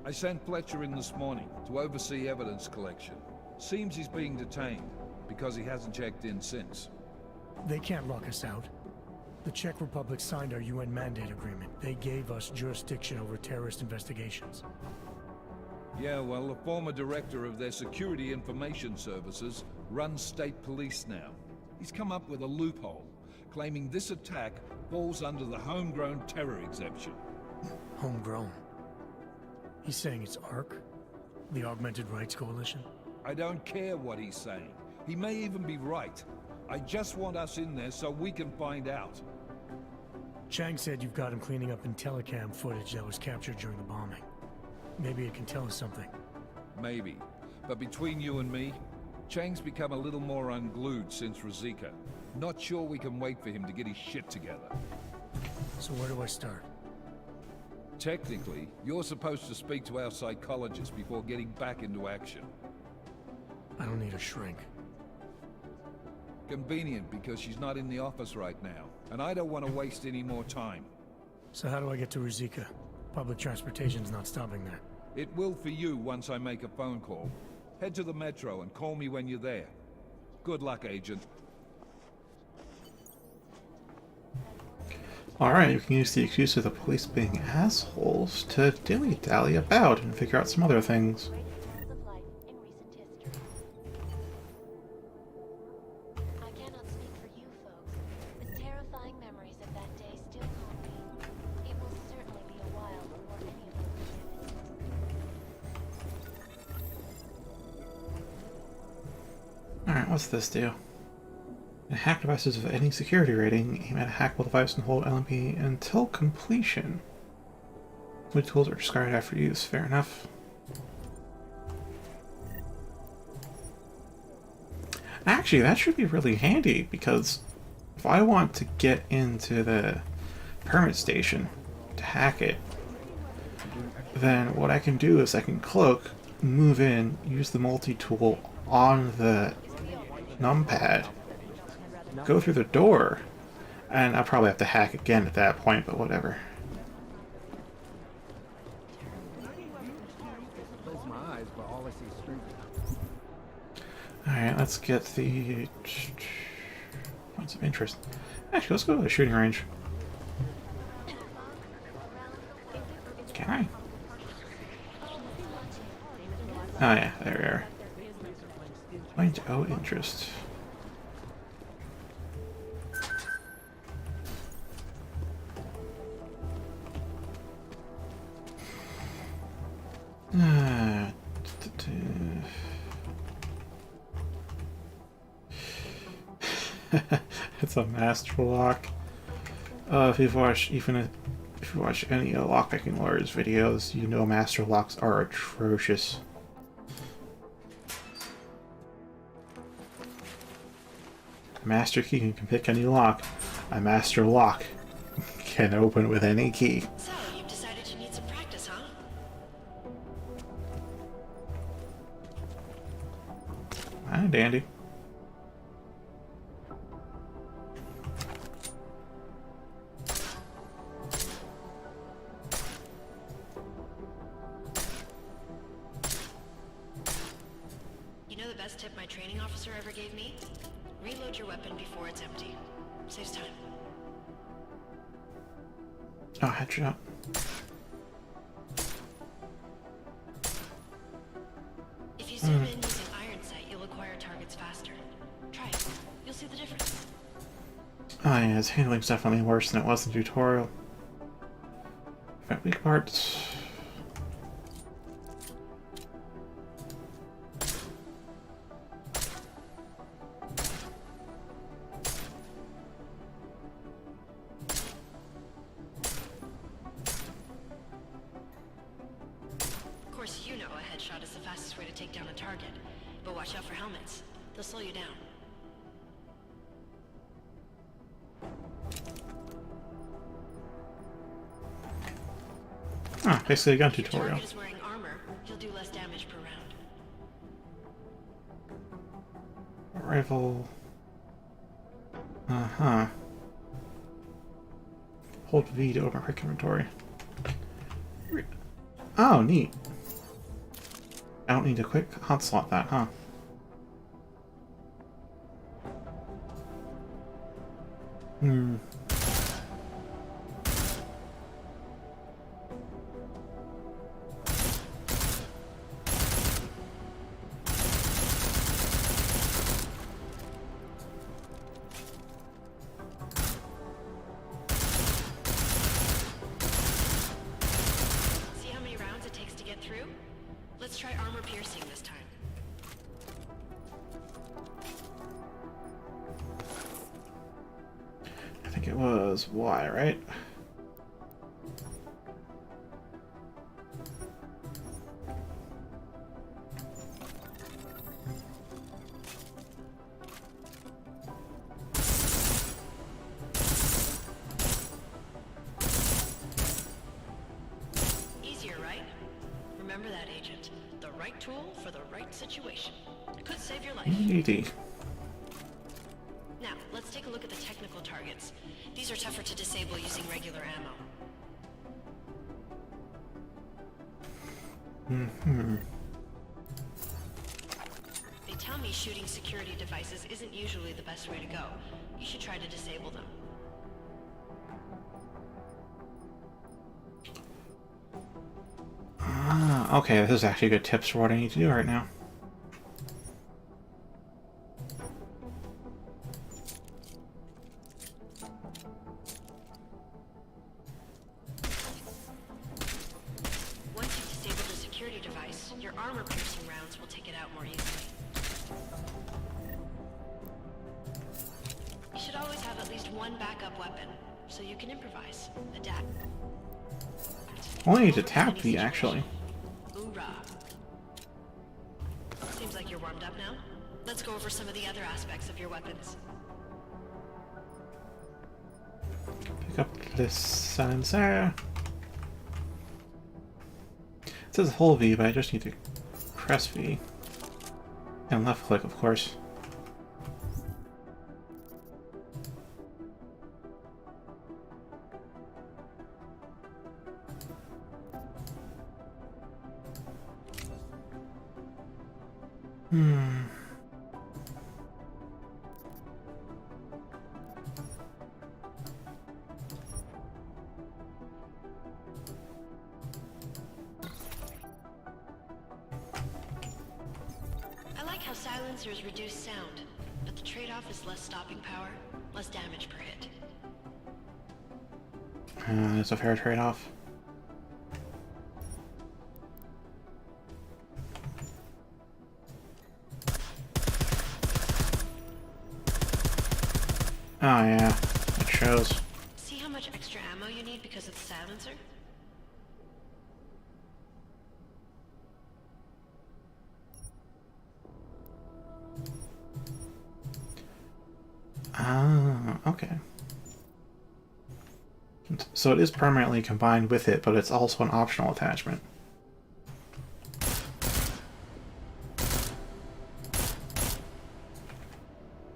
I sent Fletcher in this morning to oversee evidence collection. Seems he's being detained, because he hasn't checked in since. They can't lock us out. The Czech Republic signed our UN mandate agreement. They gave us jurisdiction over terrorist investigations. Yeah, well, the former director of their security information services runs state police now. He's come up with a loophole, claiming this attack falls under the homegrown terror exemption. Homegrown? He's saying it's ARC? The Augmented Rights Coalition? I don't care what he's saying. He may even be right. I just want us in there so we can find out. Chang said you've got him cleaning up Intellicam footage that was captured during the bombing. Maybe it can tell us something. Maybe. But between you and me, Chang's become a little more unglued since Ruzicka. Not sure we can wait for him to get his shit together. So where do I start? Technically, you're supposed to speak to our psychologist before getting back into action. I don't need a shrink. Convenient, because she's not in the office right now, and I don't want to waste any more time. So how do I get to Ruzicka? Public transportation's not stopping there. It will for you once I make a phone call. Head to the metro and call me when you're there. Good luck, Agent. Alright, you can use the excuse of the police being assholes to dilly-dally about and figure out some other things. Alright, what's this do? Hack devices of any security rating, aim at a hackable device and hold LMP until completion. Which tools are discarded after use, fair enough. Actually, that should be really handy, because if I want to get into the permit station to hack it, then what I can do is I can cloak, move in, use the multi-tool on the numpad, go through the door, and I'll probably have to hack again at that point, but whatever. Alright, let's get the points of interest. Actually, let's go to the shooting range. Can I? Oh yeah, there we are. Point of interest. It's a master lock. If you watch any lockpicking lawyers videos, you know master locks are atrocious. A master key can pick any lock. A master lock can open with any key. So, you've decided you need some practice, huh? Ah, dandy. You know the best tip my training officer ever gave me? Reload your weapon before it's empty. Saves time. Oh, headshot. If you zoom in using iron sight, you'll acquire targets faster. Try it. You'll see the difference. Oh yeah, his handling's definitely worse than it was in the tutorial. Got weak parts. Of course, you know a headshot is the fastest way to take down a target. But watch out for helmets. They'll slow you down. Ah, basically a gun If your tutorial. target is wearing armor, you'll do less damage per round. Rifle. Uh-huh. Hold V to open quick inventory. Oh, neat. I don't need to quick hot slot that, huh? Hmm. See how many rounds it takes to get through? Let's try armor piercing this time. I think it was Y, right? Easier, right? Remember that, Agent. The right tool for the right situation. Could save your life. Easy. Now, let's take a look at the technical targets. These are tougher to disable using regular ammo. Mm-hmm. They tell me shooting security devices isn't usually the best way to go. You should try to disable them. Ah, okay, this is actually good tips for what I need to do right now. Once you've disabled the security device, your armor-piercing rounds will take it out more easily. You should always have at least one backup weapon, so you can improvise, adapt. Only need to tap V, actually. Hoorah! Seems like you're warmed up now. Let's go over some of the other aspects of your weapons. Pick up this silencer. It says hold V, but I just need to press V. And left click, of course. I like how silencers reduce sound, but the trade-off is less stopping power, less damage per hit. It's a fair trade-off. Oh yeah, it shows. See how much extra ammo you need because of the silencer? Ah, okay. So it is permanently combined with it, but it's also an optional attachment.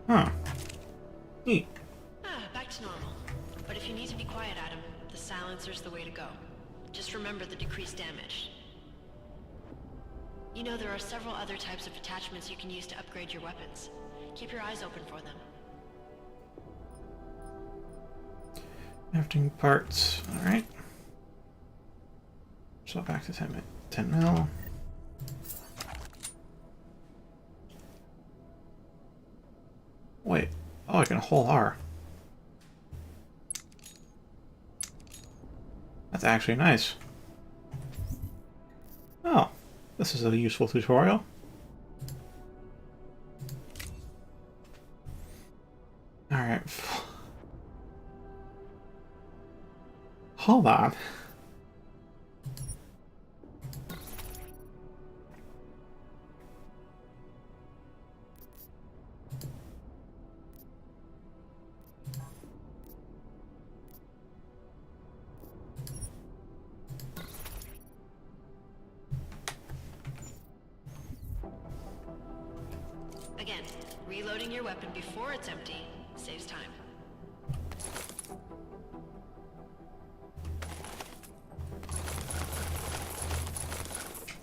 Huh. Neat. Back to normal. But if you need to be quiet, Adam, the silencer's the way to go. Just remember the decreased damage. You know there are several other types of attachments you can use to upgrade your weapons. Keep your eyes open for them. Crafting parts. Alright. So back to 10 mil. Wait. Oh, I can hold R. That's actually nice. Oh, this is a useful tutorial. Alright. Hold on. Again, reloading your weapon before it's empty saves time.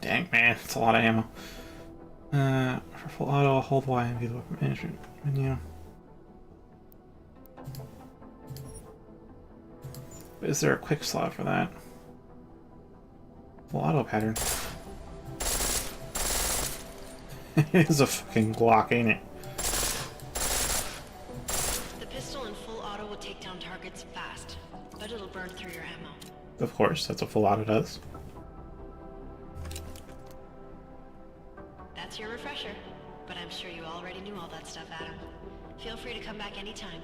Dang, man, it's a lot of ammo. For full auto, hold Y and view the weapon management menu. Is there a quick slot for that? Full auto pattern. It is a fucking Glock, ain't it? The pistol in full auto will take down targets fast, but it'll burn through your ammo. Of course, that's what full auto does. That's your refresher, but I'm sure you already knew all that stuff, Adam. Feel free to come back anytime.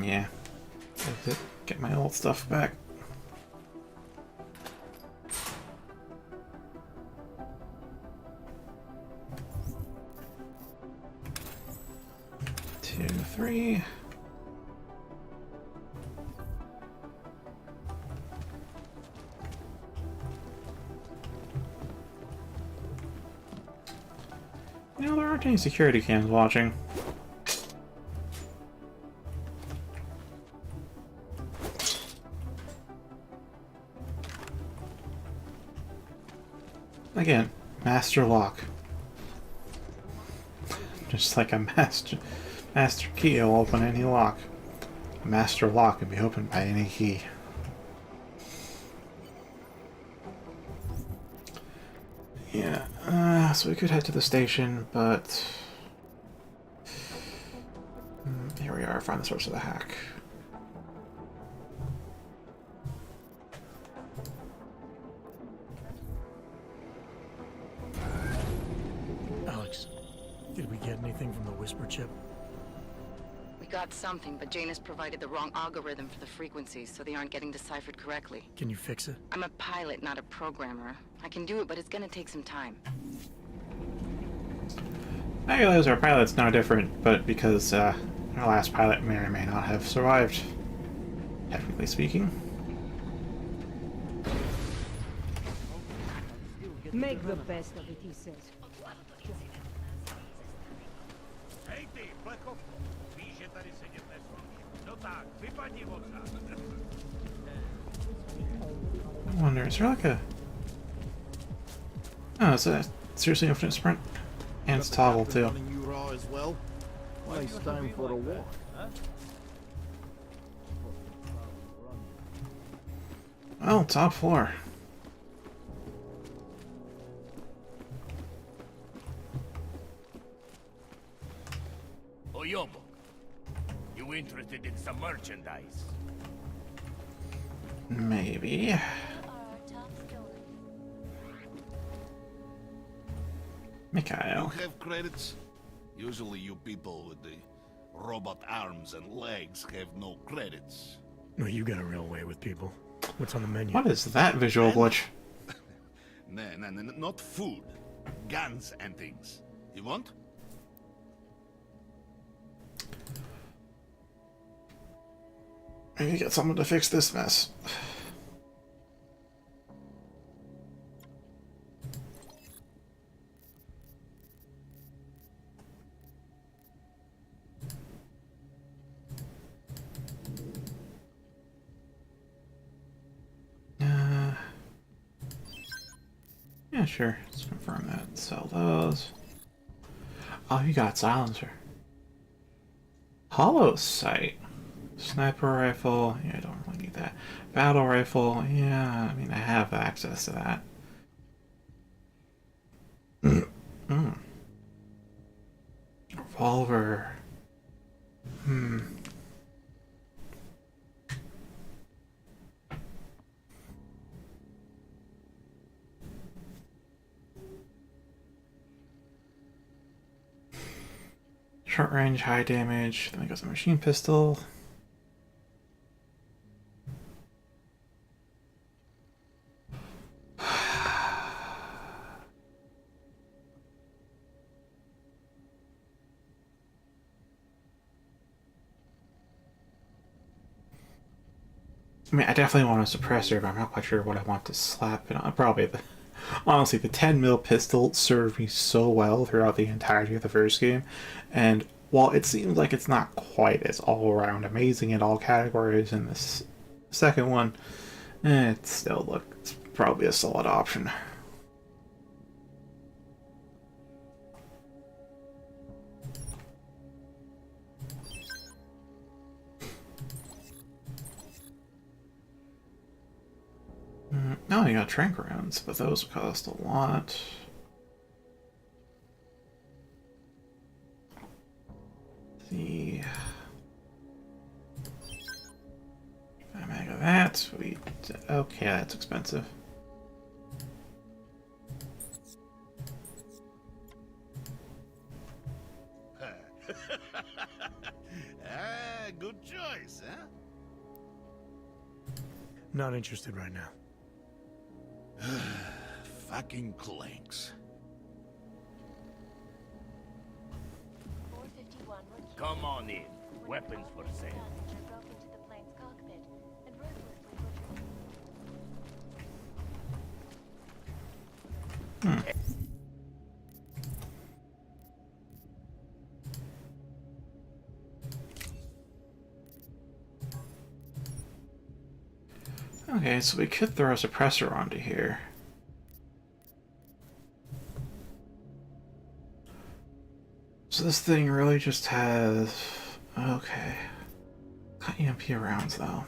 Yeah. Exit. Get my old stuff back. Two, three. You know, there aren't any security cams watching. Again, master lock. Just like a master key will open any lock. A master lock can be opened by any key. Yeah, so we could head to the station, but here we are, find the source of the hack. Alex, did we get anything from the Whisper chip? We got something, but Janus provided the wrong algorithm for the frequencies, so they aren't getting deciphered correctly. Can you fix it? I'm a pilot, not a programmer. I can do it, but it's gonna take some time. I realize our pilot's no different, but because our last pilot may or may not have survived, technically speaking. Make the best of it, he says. I wonder, is there like a... Oh, it's a seriously infinite sprint? And it's toggle too. As well. Nice time for a walk. Well, top floor. Oyombo, you interested in some merchandise? Maybe. Mikhail. You have credits? Usually you people with the robot arms and legs have no credits. No, you got a real way with people. What's on the menu? What is that visual glitch? No, not food. Guns and things. You want? Maybe get someone to fix this mess. Yeah, sure. Let's confirm that. Sell those. Oh, you got silencer. Hollow sight. Sniper rifle. Yeah, I don't really need that. Battle rifle. Yeah, I mean, I have access to that. Revolver. Short range, high damage. Then we got the machine pistol. I mean, I definitely want a suppressor, but I'm not quite sure what I want to slap it on. Probably honestly, the 10mm pistol served me so well throughout the entirety of the first game, and while it seems like it's not quite as all-around amazing in all categories in this second one, it still looks probably a solid option. Oh, you got trank rounds, but those cost a lot. The mag of that, sweet. Okay, that's expensive. Good choice, huh? Not interested right now. Fucking clanks. Come on in. Weapons for sale. Okay, so we could throw a suppressor onto here. So this thing really just has... Okay. Got EMP rounds, though.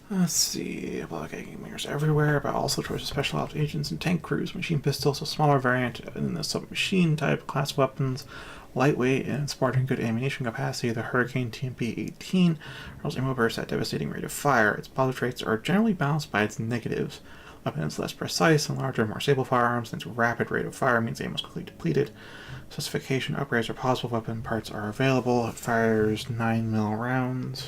Let's see. Blocking mirrors everywhere, but also towards special ops agents and tank crews. Machine pistols, a smaller variant in the submachine type class weapons. Lightweight and sporting good ammunition capacity. The Hurricane TMP-18 rolls ammo bursts at devastating rate of fire. Its positive traits are generally balanced by its negatives. Weapons less precise and larger, more stable firearms, and its rapid rate of fire means ammo is quickly depleted. Specification upgrades or possible weapon parts are available. It fires 9mm rounds.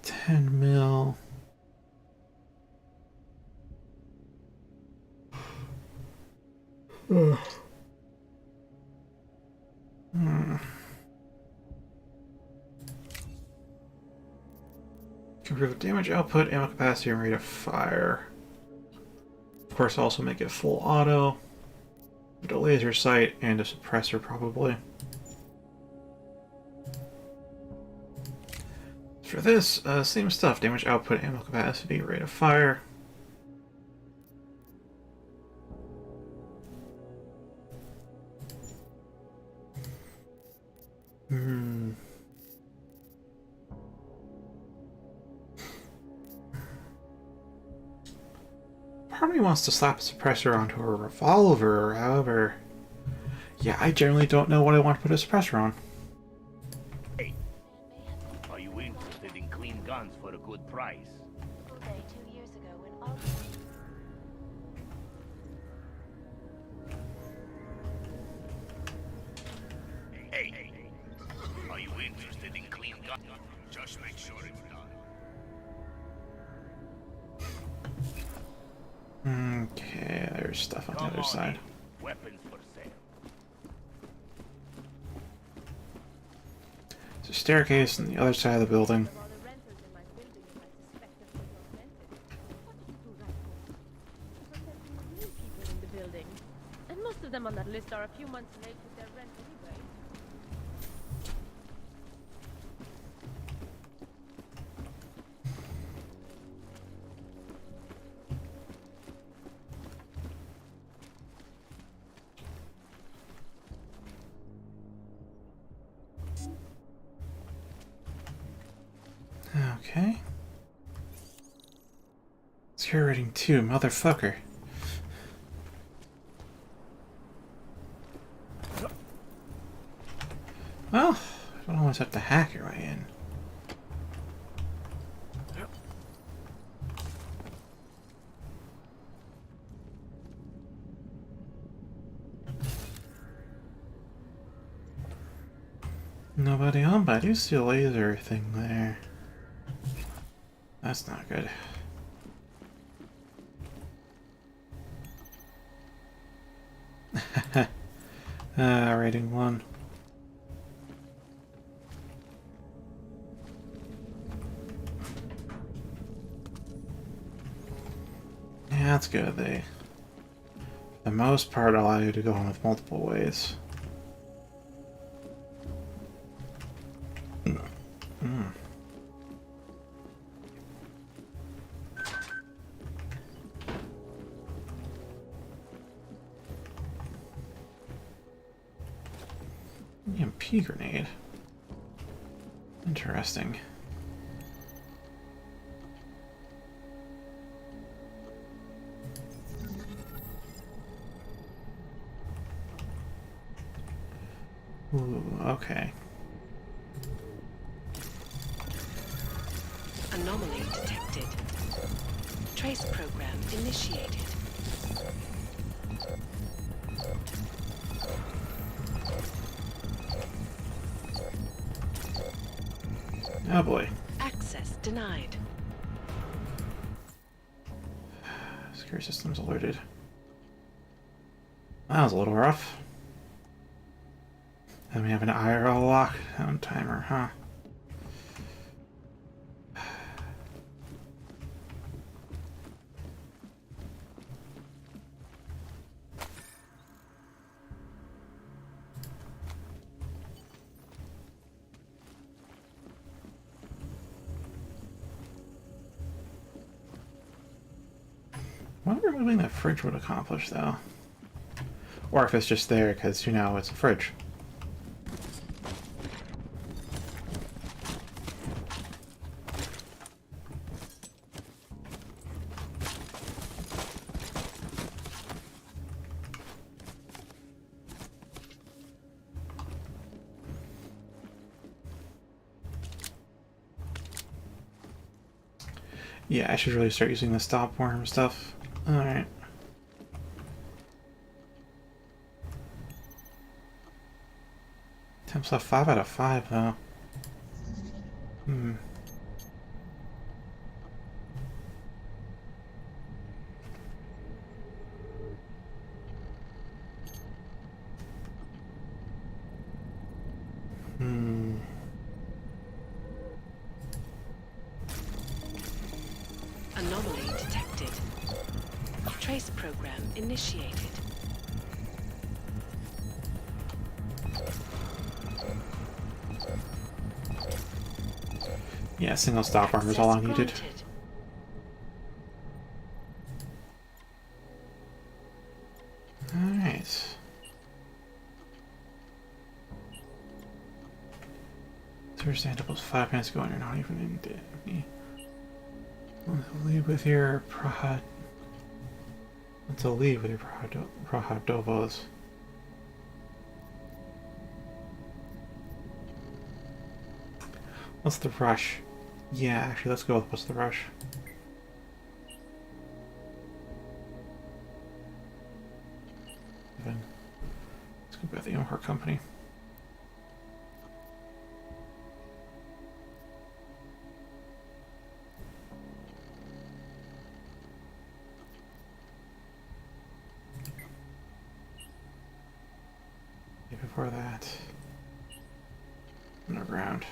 10mm. Improve damage output, ammo capacity, and rate of fire. Of course, also make it full auto. With a laser sight and a suppressor, probably. For this, same stuff. Damage output, ammo capacity, rate of fire. Part of me wants to slap a suppressor onto a revolver, however... Yeah, I generally don't know what I want to put a suppressor on. Hey, are you interested in clean guns for a good price? Hey, are you interested in clean guns? Just make sure it's done. Okay, there's stuff on the other side. Weapons for sale. There's a staircase on the other side of the building. And most of them on that list are a few months late with their rent anyway. Okay. Secure rating 2, motherfucker. Well, I don't always have to hack your way in. Nobody home, but I do see a laser thing there. That's not good. Rating 1. Yeah, that's good. They, for the most part, allow you to go on with multiple ways. Emp grenade. Interesting. Ooh, okay. Anomaly detected. Trace program initiated. Oh boy. Access denied. Security systems alerted. That was a little rough. Then we have an IRL lockdown timer, huh? What removing that fridge would accomplish, though? Or if it's just there because, you know, it's a fridge. Yeah, I should really start using the stop worm stuff. Alright. Temps left 5 out of 5, though. Hmm. Hmm. Anomaly detected. Trace program initiated. Yeah, single stop armor is all I needed. Alright. Understandable. 5 minutes ago and you're not even in Disney. Leave with your Prahad. Let's leave with your Prahadovos. What's the rush? Yeah, actually, let's go with what's the rush. Let's go with the Emp company. Before that, underground.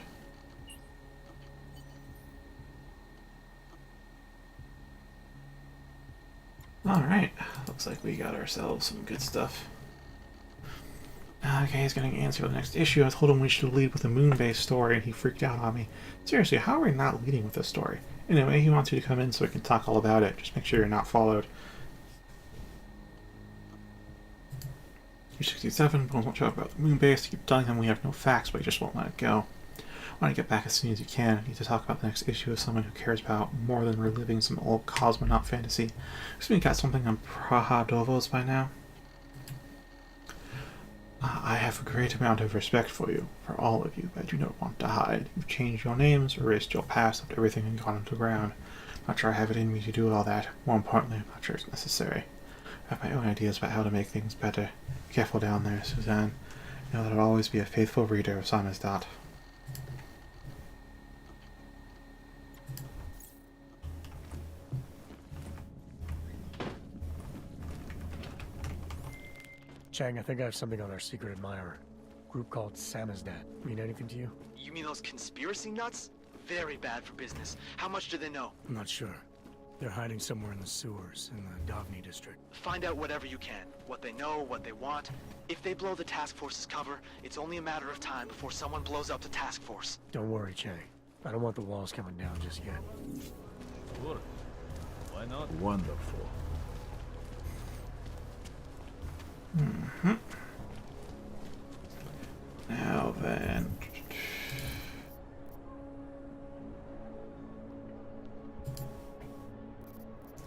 Alright, looks like we got ourselves some good stuff. Okay, he's getting answer for the next issue. I told him we should lead with a moon-based story, and he freaked out on me. Seriously, how are we not leading with this story? Anyway, he wants you to come in so we can talk all about it. Just make sure you're not followed. 267, Bones won't show up about the moon base. Keep telling him we have no facts, but he just won't let it go. want to get back as soon as you can. I need to talk about the next issue with someone who cares about more than reliving some old cosmonaut fantasy. Assuming you got something on Praha Dovos by now. I have a great amount of respect for you, for all of you, but I do not want to hide. You've changed your names, erased your past, left everything and gone underground. I'm not sure I have it in me to do all that. More importantly, I'm not sure it's necessary. I have my own ideas about how to make things better. Be careful down there, Suzanne. Know that I'll always be a faithful reader of Samizdat. Chang, I think I have something on our secret admirer. Group called Samizdat. Mean anything to you? You mean those conspiracy nuts? Very bad for business. How much do they know? I'm not sure. They're hiding somewhere in the sewers in the Davni district. Find out whatever you can. What they know, what they want. If they blow the task force's cover, it's only a matter of time before someone blows up the task force. Don't worry, Chang. I don't want the walls coming down just yet. Sure. Why not? Wonderful. Mm-hmm. Now then...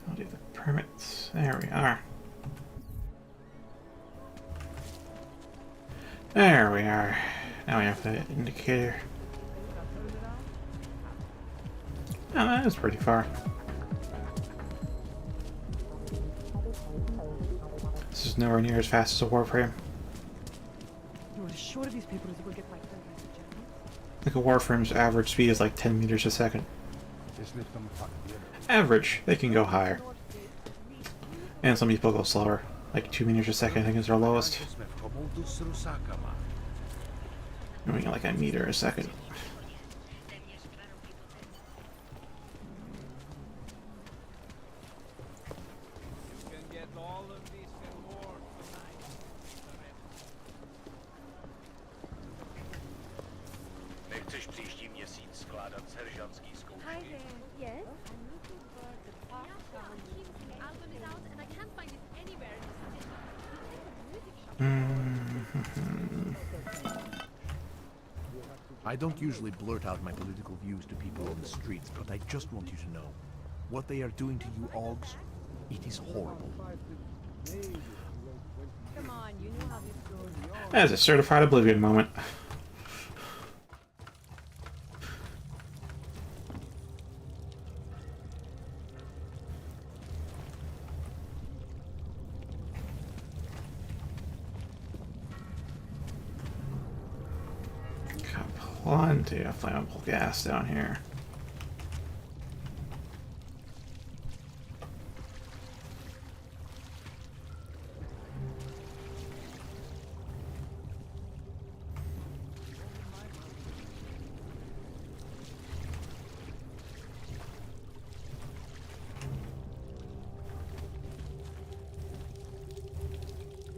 I'll do the permits. There we are. There we are. Now we have the indicator. Oh, that is pretty far. This is nowhere near as fast as a Warframe. You are sure these people will get my friend back to Germany? Like a Warframe's average speed is like 10 meters a second. Average. They can go higher. And some people go slower. Like 2 meters a second I think is their lowest. Moving like a meter a second. Hi there. Yes? I'm looking for the park sound. Album is out and I can't find it anywhere in the city. I don't usually blurt out my political views to people on the streets, but I just want you to know. What they are doing to you Augs, it is horrible. Come on, you know how this goes. That is a certified oblivion moment. Plenty of flammable gas down here.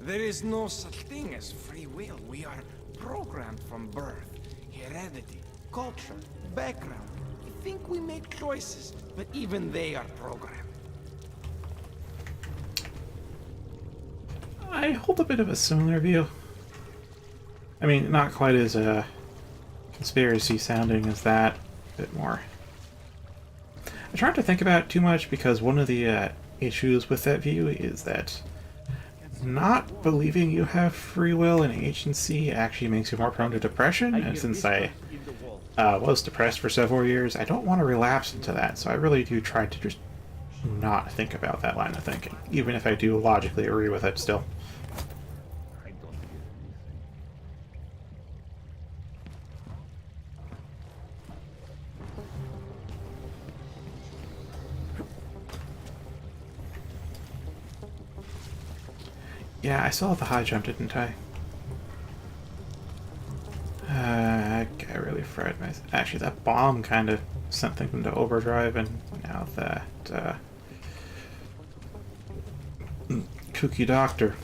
There is no such thing as free will. We are programmed from birth. Heredity, culture, background. We think we make choices, but even they are programmed. I hold a bit of a similar view. I mean, not quite as conspiracy sounding as that, a bit more. I try not to think about it too much because one of the issues with that view is that not believing you have free will and agency actually makes you more prone to depression, and since I was depressed for several years, I don't want to relapse into that, so I really do try to just not think about that line of thinking, even if I do logically agree with it still. Yeah, I saw the high jump, didn't I? I really fried my... Actually, that bomb kind of sent things into overdrive, and now that... kooky doctor.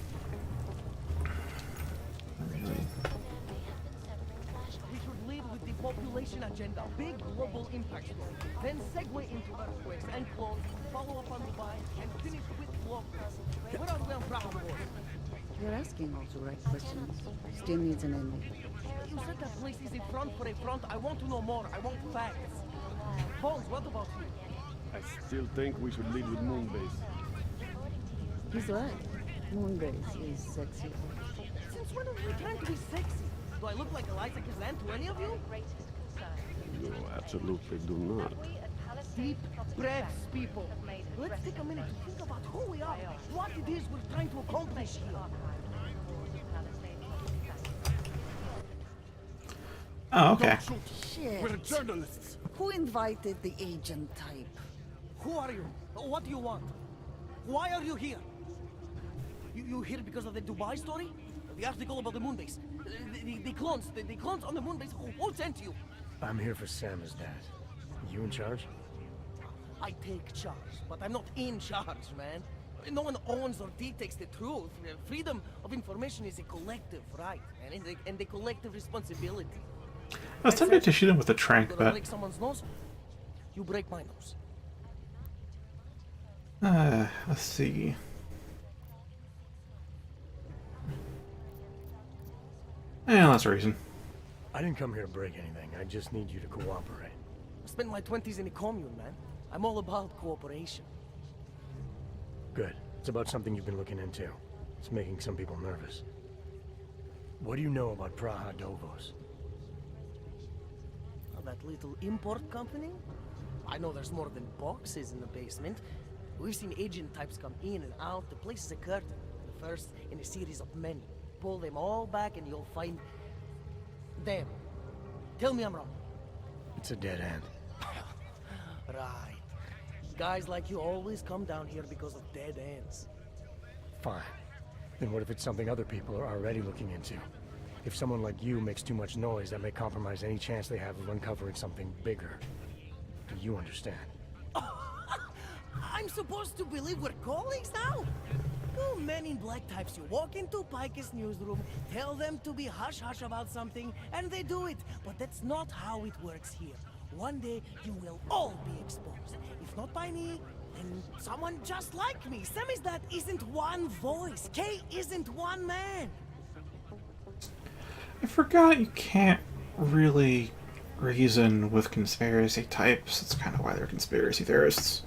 Really? We should lead with the population agenda. Big global impact story. Then segue into earthquakes and clones, follow up on Dubai, and finish with locals. What are we on Praha? You're asking all the right questions. Still needs an ending. You said that place is a front for a front. I want to know more. I want facts. Bones, what about you? I still think we should lead with Moonbase. He's right. Moonbase is sexy. Since when are we trying to be sexy? Do I look like Eliza Kazan to any of you? You absolutely do not. Deep breaths, people. Let's take a minute to think about who we are, what it is we're trying to accomplish here. Oh, okay. Shit. We're journalists. Who invited the agent type? Who are you? What do you want? Why are you here? You here because of the Dubai story? The article about the moonbase? The clones on the moonbase? Who sent you? I'm here for Samizdat. You in charge? I take charge, but I'm not in charge, man. No one owns or dictates the truth. Freedom of information is a collective right, and a collective responsibility. I was tempted to shoot him with a trank, Gonna but break someone's nose? You break my nose. let's see. That's a reason. I didn't come here to break anything. I just need you to cooperate. I spent my 20s in a commune, man. I'm all about cooperation. Good. It's about something you've been looking into. It's making some people nervous. What do you know about Praha Dovos? That little import company? I know there's more than boxes in the basement. We've seen agent types come in and out. The place is a curtain. The first in a series of many. Pull them all back and you'll find them. Tell me I'm wrong. It's a dead end. Right. Guys like you always come down here because of dead ends. Fine. Then what if it's something other people are already looking into? If someone like you makes too much noise, that may compromise any chance they have of uncovering something bigger. Do you understand? I'm supposed to believe we're colleagues now? You men in black types, you walk into Pike's newsroom, tell them to be hush-hush about something, and they do it. But that's not how it works here. One day, you will all be exposed. If not by me, then someone just like me. Samizdat isn't one voice. K isn't one man. I forgot you can't really reason with conspiracy types. That's kind of why they're conspiracy theorists.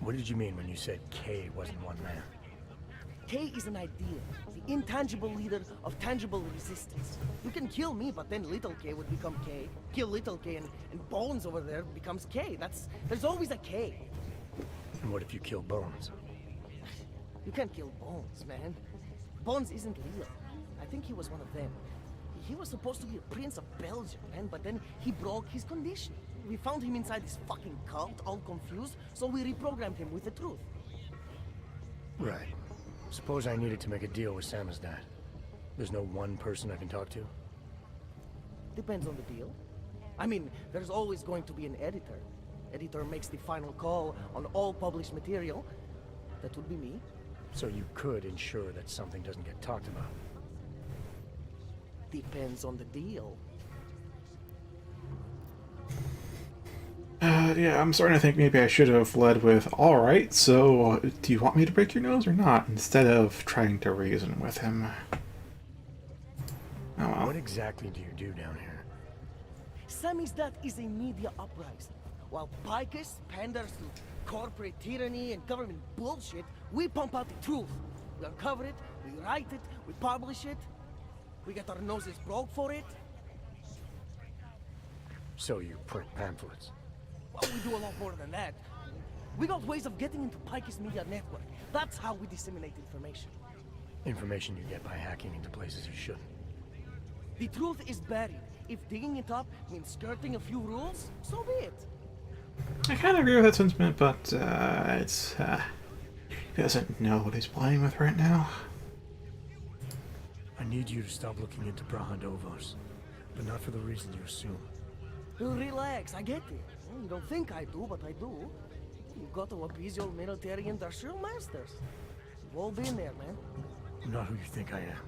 What did you mean when you said K wasn't one man? K is an idea, the intangible leader of tangible resistance. You can kill me, but then little K would become K. Kill little K and Bones over there becomes K. There's always a K. And what if you kill Bones? You can't kill Bones, man. Bones isn't real. I think he was one of them. He was supposed to be a prince of Belgium, man, but then he broke his condition. We found him inside this fucking cult, all confused, so we reprogrammed him with the truth. Right. Suppose I needed to make a deal with Samizdat. There's no one person I can talk to? Depends on the deal. I mean, there's always going to be an editor. Editor makes the final call on all published material. That would be me. So you could ensure that something doesn't get talked about? Depends on the deal. Yeah, I'm starting to think maybe I should have led with, alright, so do you want me to break your nose or not? Instead of trying to reason with him. Oh well. What exactly do you do down here? Samizdat is a media uprising. While Picus panders to corporate tyranny and government bullshit, we pump out the truth. We uncover it, we write it, we publish it. We get our noses broke for it. So you print pamphlets? Well, we do a lot more than that. We got ways of getting into Pike's media network. That's how we disseminate information. Information you get by hacking into places you shouldn't. The truth is buried. If digging it up means skirting a few rules, so be it. I kind of agree with that sentiment, but he doesn't know what he's playing with right now. I need you to stop looking into Praha Dovos, but not for the reason you assume. Relax, I get it. You don't think I do, but I do. You got to appease your military industrial masters. We've all been there, man. I'm not who you think I am.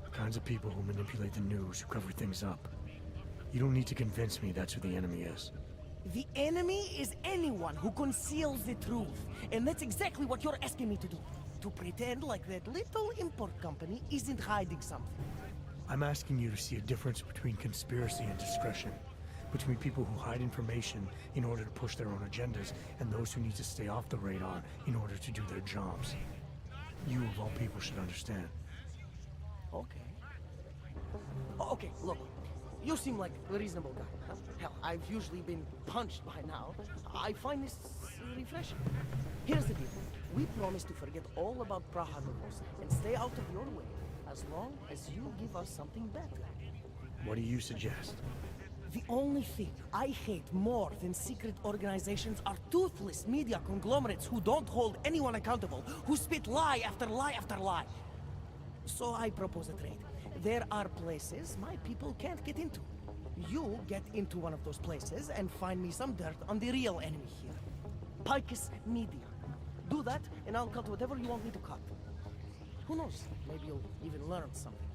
The kinds of people who manipulate the news, who cover things up. You don't need to convince me that's who the enemy is. The enemy is anyone who conceals the truth. And that's exactly what you're asking me to do. To pretend like that little import company isn't hiding something. I'm asking you to see a difference between conspiracy and discretion. Between people who hide information in order to push their own agendas, and those who need to stay off the radar in order to do their jobs. You, of all people, should understand. Okay. Okay, look. You seem like a reasonable guy. Huh? Hell, I've usually been punched by now. I find this refreshing. Here's the deal. We promise to forget all about Praha Novos and stay out of your way as long as you give us something better. What do you suggest? The only thing I hate more than secret organizations are toothless media conglomerates who don't hold anyone accountable, who spit lie after lie after lie. So I propose a trade. There are places my people can't get into. You get into one of those places and find me some dirt on the real enemy here. Picus Media. Do that, and I'll cut whatever you want me to cut. Who knows? Maybe you'll even learn something.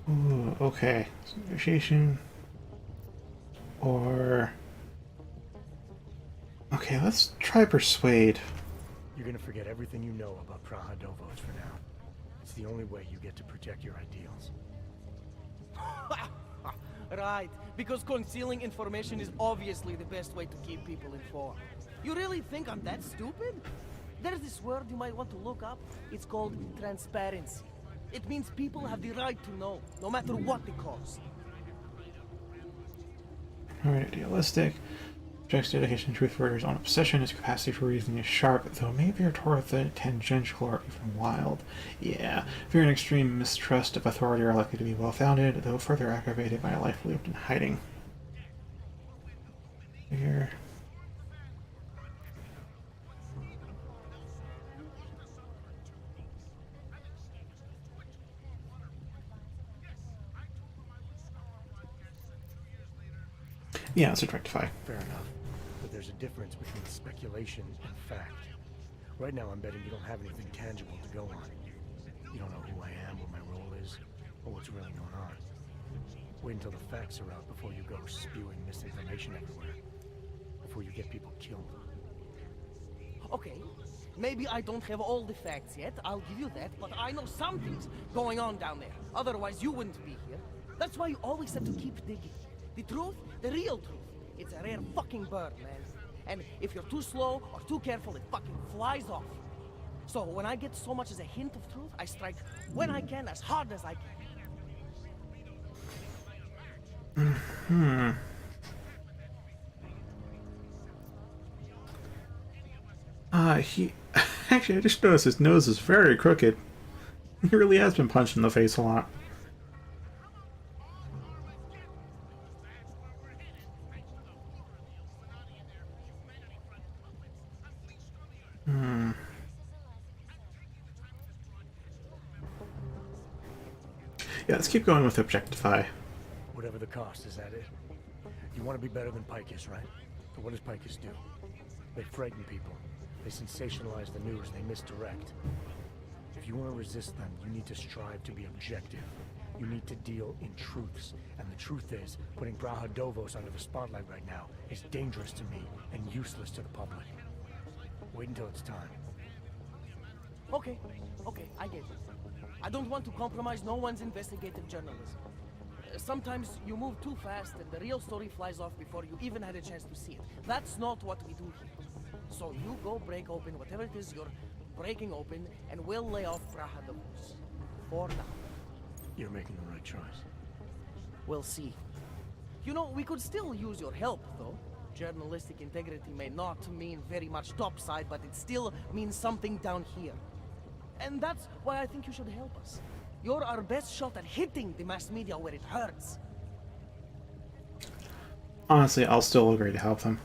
Ooh, okay. Negotiation. Or... Okay, let's try persuade. You're gonna forget everything you know about Praha Novos for now. It's the only way you get to protect your ideals. Right, because concealing information is obviously the best way to keep people informed. You really think I'm that stupid? There's this word you might want to look up. It's called transparency. It means people have the right to know, no matter what the cost. Alright, idealistic. Jack's dedication to truth for his own obsession, his capacity for reasoning is sharp, though may veer toward the tangential or even wild. Yeah, fear and extreme mistrust of authority are likely to be well-founded, though further aggravated by a life lived in hiding. Here. Yeah, let's rectify. Fair enough. But there's a difference between speculation and fact. Right now I'm betting you don't have anything tangible to go on. You don't know who I am, what my role is, or what's really going on. Wait until the facts are out before you go spewing misinformation everywhere. Before you get people killed. Okay, maybe I don't have all the facts yet, I'll give you that, but I know something's going on down there. Otherwise you wouldn't be here. That's why you always have to keep digging. The truth, the real truth. It's a rare fucking bird, man. And if you're too slow or too careful, it fucking flies off. So when I get so much as a hint of truth, I strike when I can, as hard as I can. He... Actually, I just noticed his nose is very crooked. He really has been punched in the face a lot. Yeah, let's keep going with Objectify. Whatever the cost, is that it? You want to be better than Picus, right? But what does Picus do? They frighten people. They sensationalize the news. They misdirect. If you want to resist them, you need to strive to be objective. You need to deal in truths. And the truth is, putting Praha Novos under the spotlight right now is dangerous to me and useless to the public. Wait until it's time. Okay, I get it. I don't want to compromise no one's investigative journalism. Sometimes you move too fast and the real story flies off before you even had a chance to see it. That's not what we do here. So you go break open whatever it is you're breaking open, and we'll lay off Praha Novos. For now. You're making the right choice. We'll see. You know, we could still use your help, though. Journalistic integrity may not mean very much topside, but it still means something down here. And that's why I think you should help us. You're our best shot at hitting the mass media where it hurts. Honestly, I'll still agree to help them.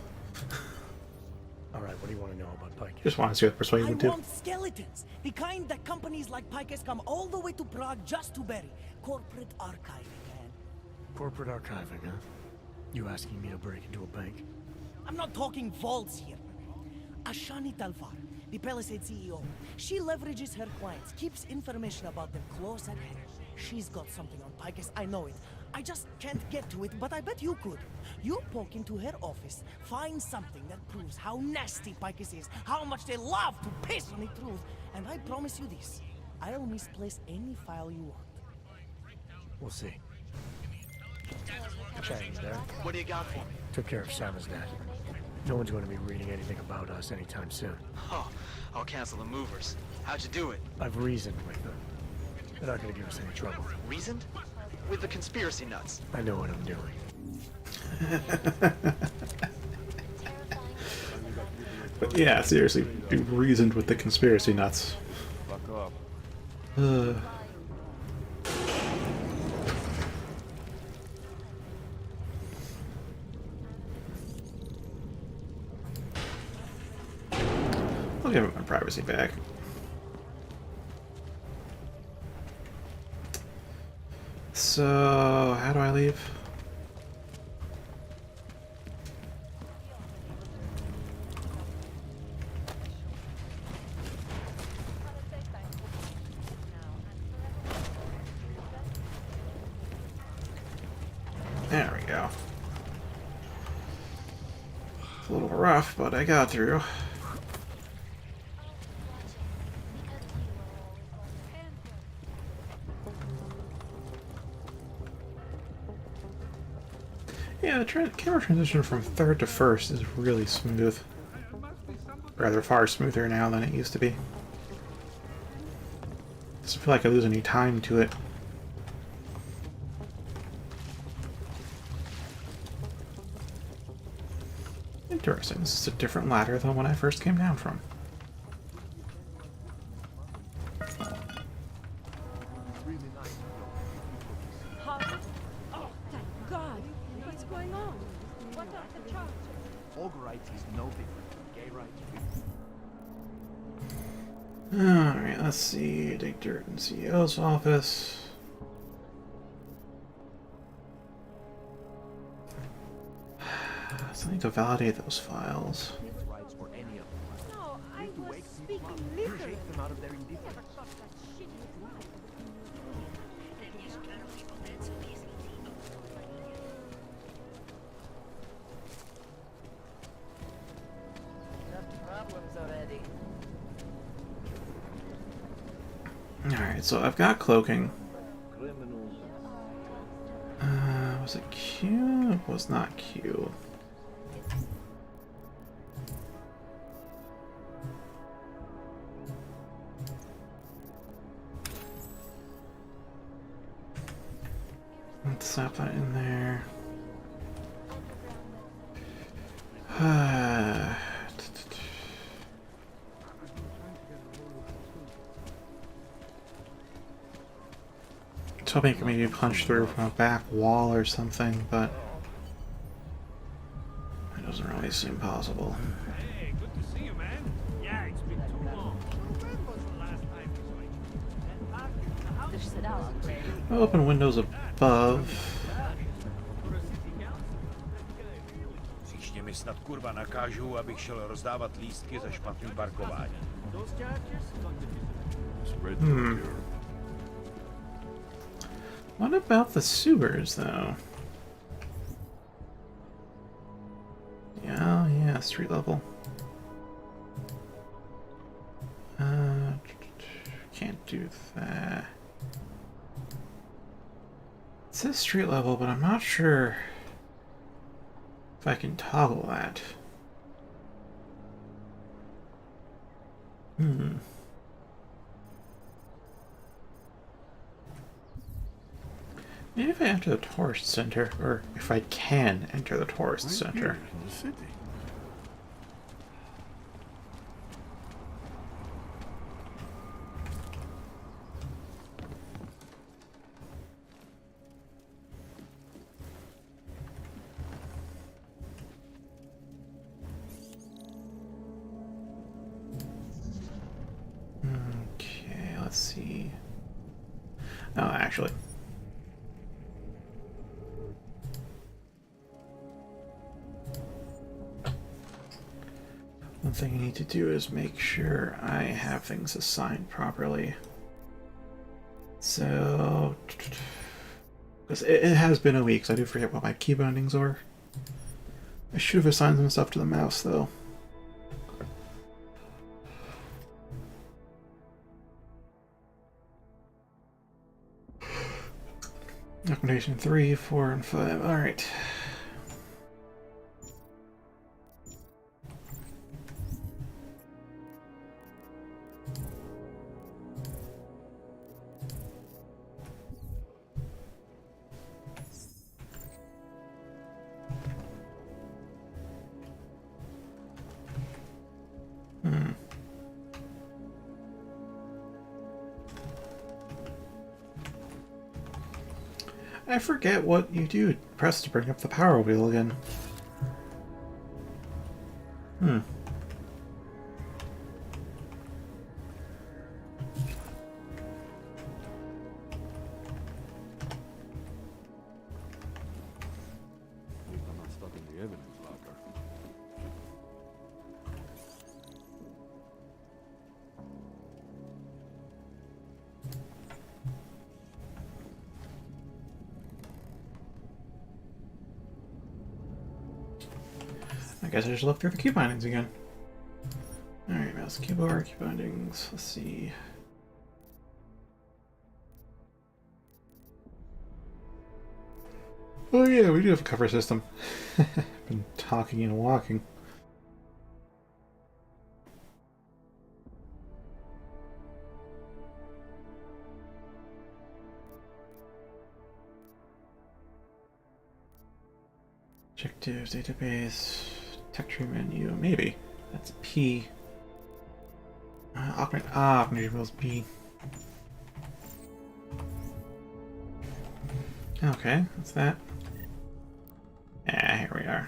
Alright, what do you want to know about Picus? Just want to see what persuade I them to. want skeletons. The kind that companies like Picus come all the way to Prague just to bury. Corporate archiving, man. Corporate archiving, huh? You asking me to break into a bank? I'm not talking vaults here. Ashani Talvar, the Palisade CEO, she leverages her clients, keeps information about them close at hand. She's got something on Picus, I know it. I I just can't get to it, but I bet you could. You poke into her office, find something that proves how nasty Picus is, how much they love to piss on the truth, and I promise you this, I'll misplace any file you want. We'll see. Chang, there. What do you got for me? Took care of Sama's dad. No one's going to be reading anything about us anytime soon. Oh, I'll cancel the movers. How'd you do it? I've reasoned with them. They're not going to give us any trouble. Reasoned? With the conspiracy nuts. I know what I'm doing. But yeah, seriously, be reasoned with the conspiracy nuts. Fuck off. I'll give it my privacy back. So, how do I leave? There we go. It's a little rough, but I got through. Yeah, the camera transition from third to first is really smooth. Rather far smoother now than it used to be. Doesn't feel like I lose any time to it. Interesting, this is a different ladder than when I first came down from. Alright, let's see. Dig dirt in CEO's office. So I need to validate those files. No, I was speaking literally. Problems already. Alright, so I've got cloaking. Was it Q? It was not Q. Let's slap that in there. I was hoping I could maybe punch through from a back wall or something, but it doesn't really seem possible. Hey, good to see you, man. Yeah, it's been too long. Open windows above. Příště mi snad kurva nakážu, abych šel rozdávat lístky za špatný parkování. What about the sewers, though? Yeah, street level. Can't do that. It says street level, but I'm not sure if I can toggle that. Maybe if I enter the tourist center, or if I can enter the tourist center. In the city. Okay, let's see. Oh, actually. One thing I need to do is make sure I have things assigned properly. So, It has been a week, so I do forget what my key bindings are. I should have assigned some stuff to the mouse, though. Documentation 3, 4, and 5. Alright. I forget what you do. Press to bring up the power wheel again. I'm not stuck in the evidence locker. I guess I just look through the key bindings again. Alright, mouse keyboard, key bindings. Let's see. Oh yeah, we do have a cover system. Been talking and walking. Objectives, database, tech tree menu, maybe. That's P. Augmentation wheels B. Okay, what's that? Yeah, here we are.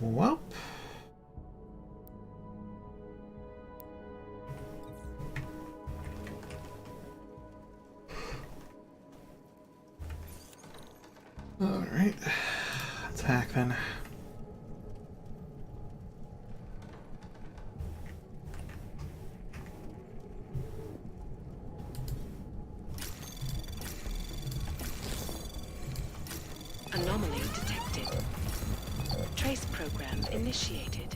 Well. Alright. Attack then. Anomaly detected. Trace program initiated.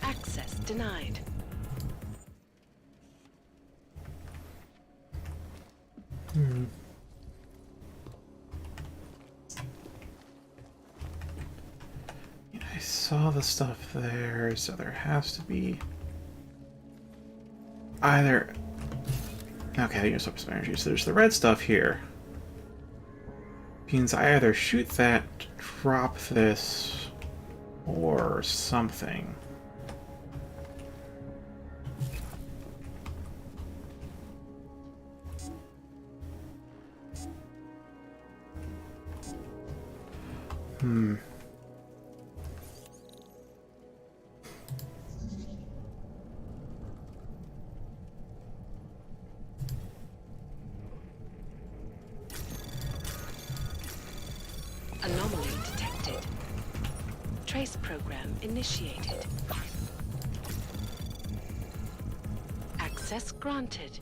Access denied. I saw the stuff there, so there has to be either. Okay, use up some energy. So there's the red stuff here. Means I either shoot that, drop this, or something. Anomaly detected. Trace program initiated. Access granted.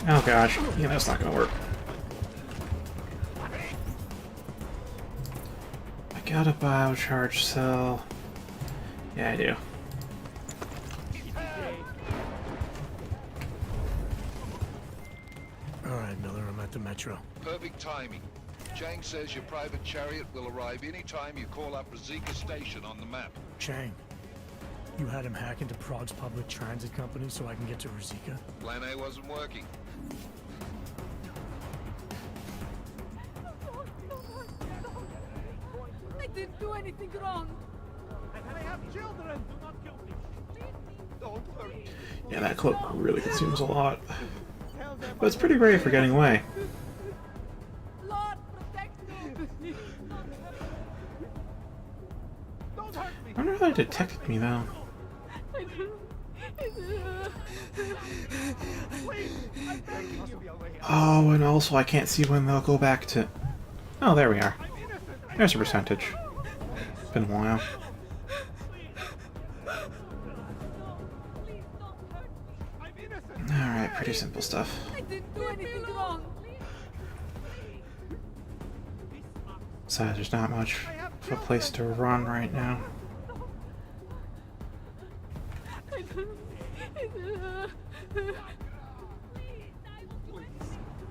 Oh gosh, yeah, that's not gonna work. I got a biocharge cell. Yeah, I do. Alright, Miller, I'm at the metro. Perfect timing. Chang says your private chariot will arrive any time you call up Rizika Station on the map. Chang, you had him hack into Prague's public transit company so I can get to Rizika? Plan A wasn't working. I didn't do anything wrong. And I have children. Do not kill me. Don't hurt. Yeah, that cloak really consumes a lot. But it's pretty great for getting away. Lord, protect me. I wonder if they detected me though. Oh, and also I can't see when they'll go back to... Oh, there we are. There's a percentage. It's been a while. Alright, pretty simple stuff. I didn't do anything wrong. Besides, there's not much of a place to run right now.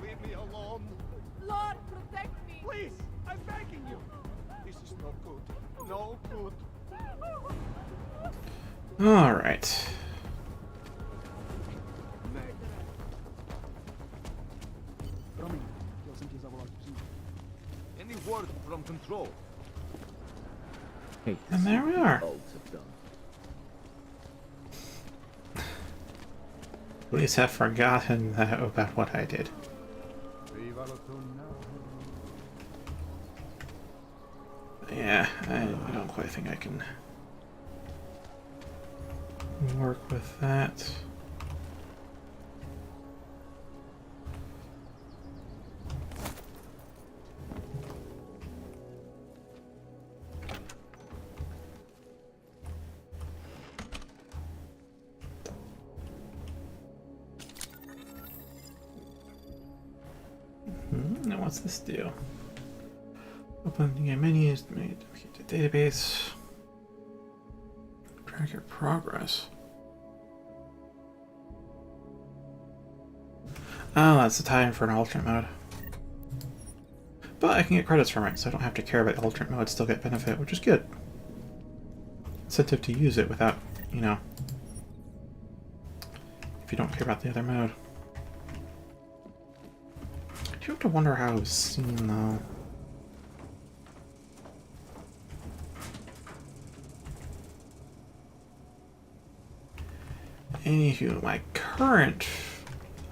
Leave me alone. Lord, protect me. Please, I'm begging you. This is no good. No good. Alright. Any word from control? And there we are. Police have forgotten about what I did. Yeah, I don't quite think I can work with that. Now what's this do? Open the game menus, the database, track your progress. Oh, that's the tie-in for an alternate mode. But I can get credits from it, so I don't have to care about the alternate mode, still get benefit, which is good. Incentive to use it without, you know, if you don't care about the other mode. I do have to wonder how it was seen, though. Anywho, my current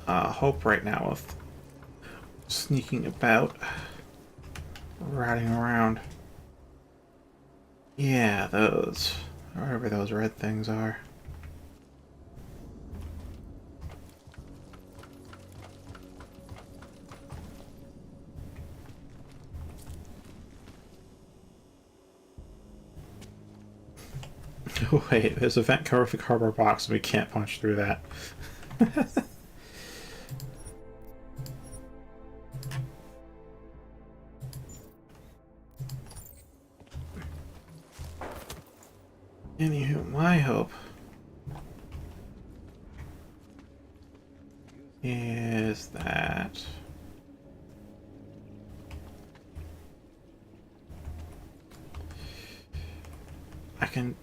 hope right now of sneaking about, riding around. Yeah, those. Wherever those red things are. Oh, wait, there's a vent cover with a cardboard box and we can't punch through that. Anywho, my hope is that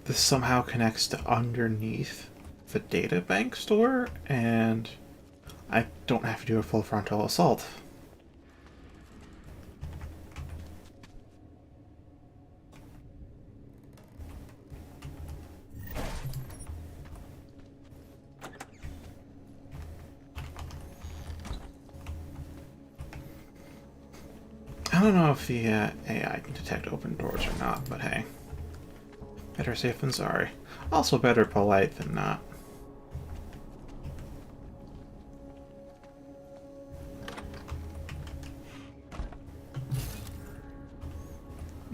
this somehow connects to underneath the data bank store and I don't have to do a full frontal assault. I don't know if the AI can detect open doors or not, but hey. Better safe than sorry. Also better polite than not.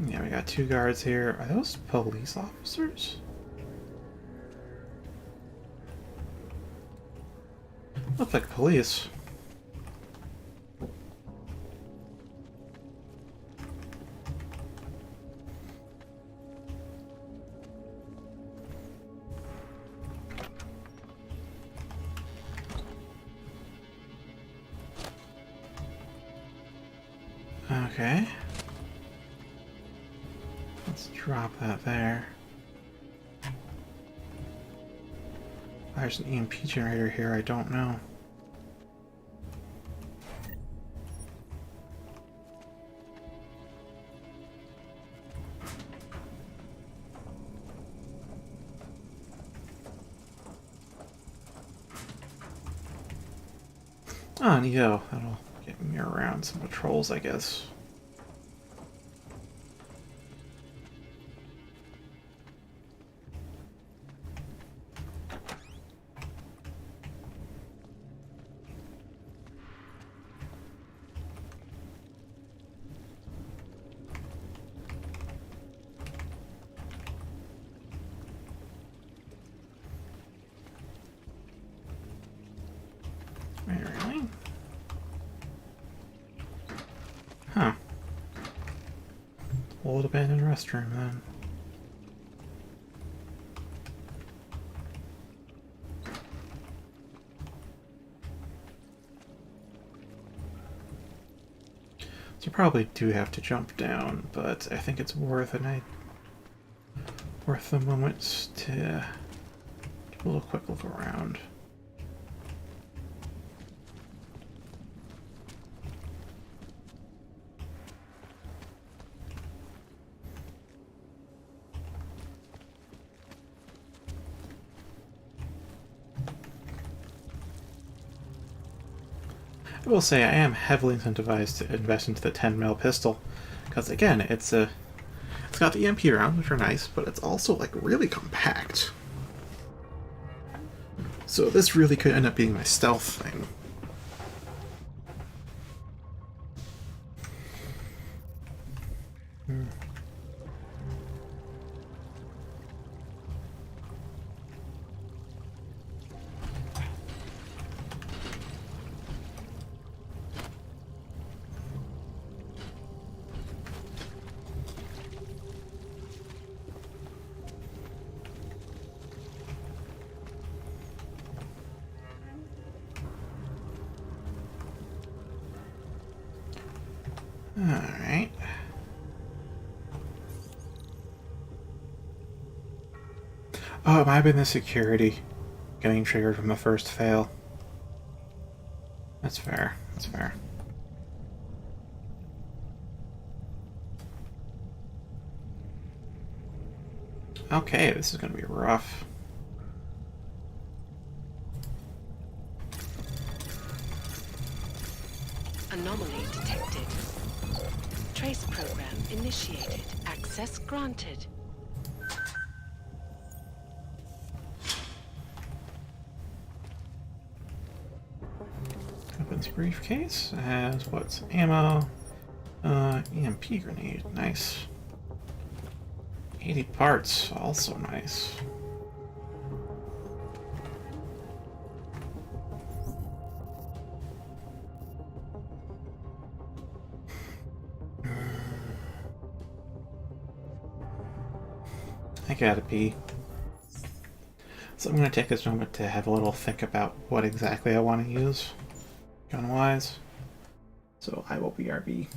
Yeah, we got two guards here. Are those police officers? Look like police. Okay. Let's drop that there. There's an EMP generator here, I don't know. Ah, neato. That'll get me around some patrols, I guess. Huh. Old abandoned restroom then. So you probably do have to jump down, but I think it's worth it. Worth the moments to give a little quick look around. I will say I am heavily incentivized to invest into the 10mm pistol, because again, it's got the EMP rounds, which are nice, but it's also like really compact. So this really could end up being my stealth thing. Alright. Oh, it might have been the security getting triggered from the first fail. That's fair. That's fair. Okay, this is gonna be rough. Anomaly detected. Trace program initiated. Access granted. Opens briefcase, has what's ammo, EMP grenade, nice. 80 parts, also nice. I gotta pee. So I'm gonna take this moment to have a little think about what exactly I want to use, gun-wise. So I will BRB.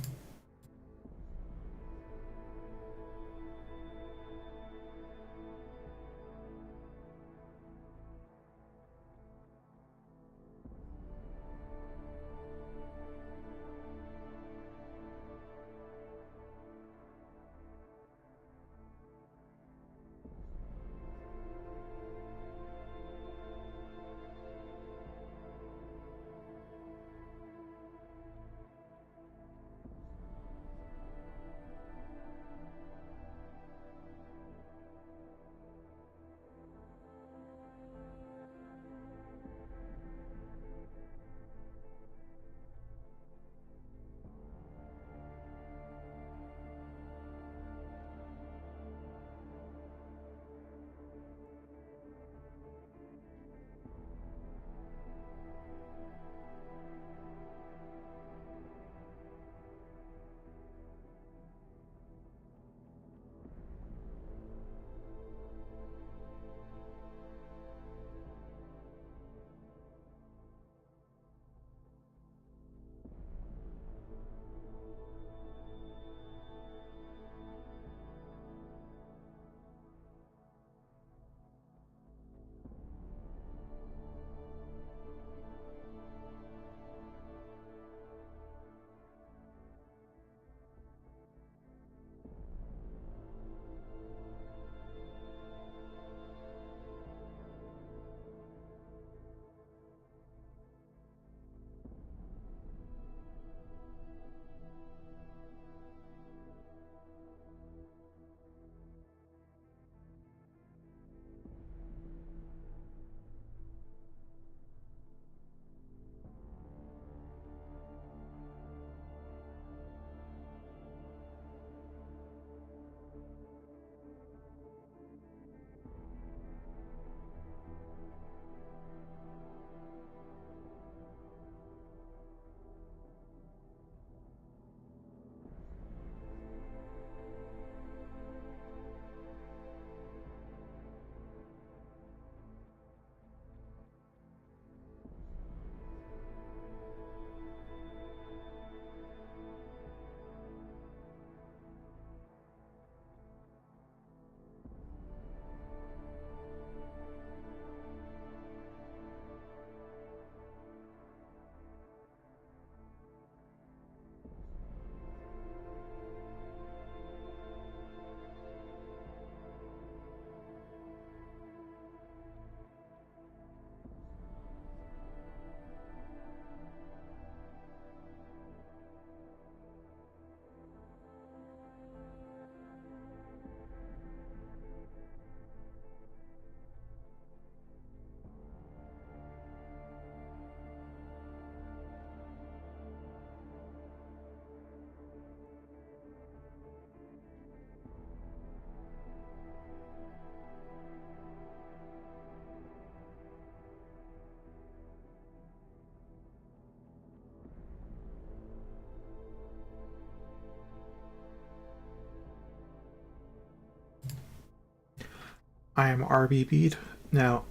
I am RBB'd. Now,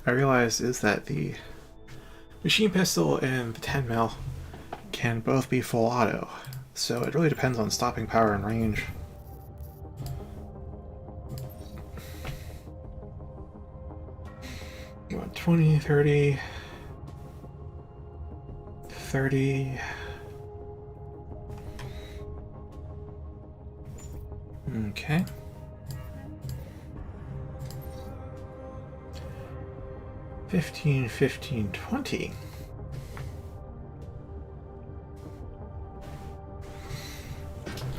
I realize is that the machine pistol and the 10 mil can both be full auto, so it really depends on stopping power and range. What, 20, 30, 30. Okay. 15, 15, 20.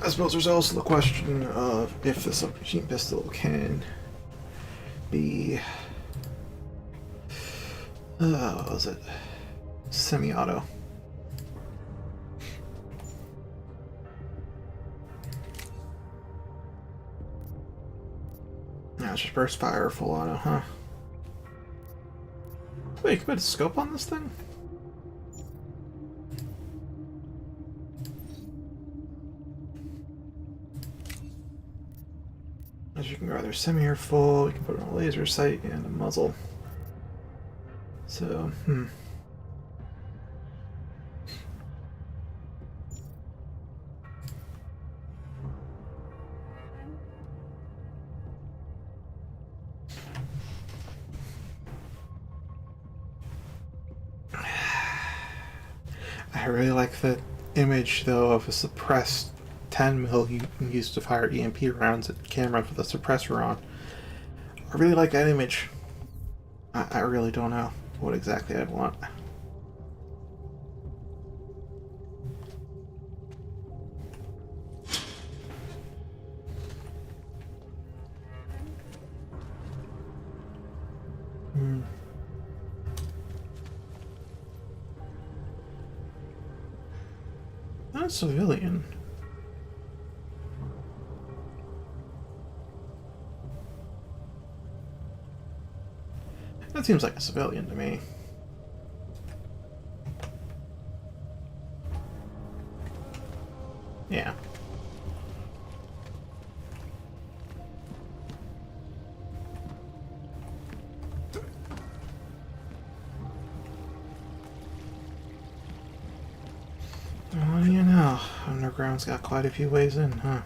I suppose there's also the question of if the submachine pistol can be, what was it? Semi-auto. No, it's just burst fire, full auto, huh? Wait, you can put a scope on this thing? As you can go either semi or full, you can put on a laser sight and a muzzle. So, I really like the image, though, of a suppressed 10 mil you can use to fire EMP rounds at cameras with a suppressor on. I really like that image. I really don't know what exactly I'd want. Not a civilian. That seems like a civilian to me. Yeah. Well, you know, underground's got quite a few ways in, huh?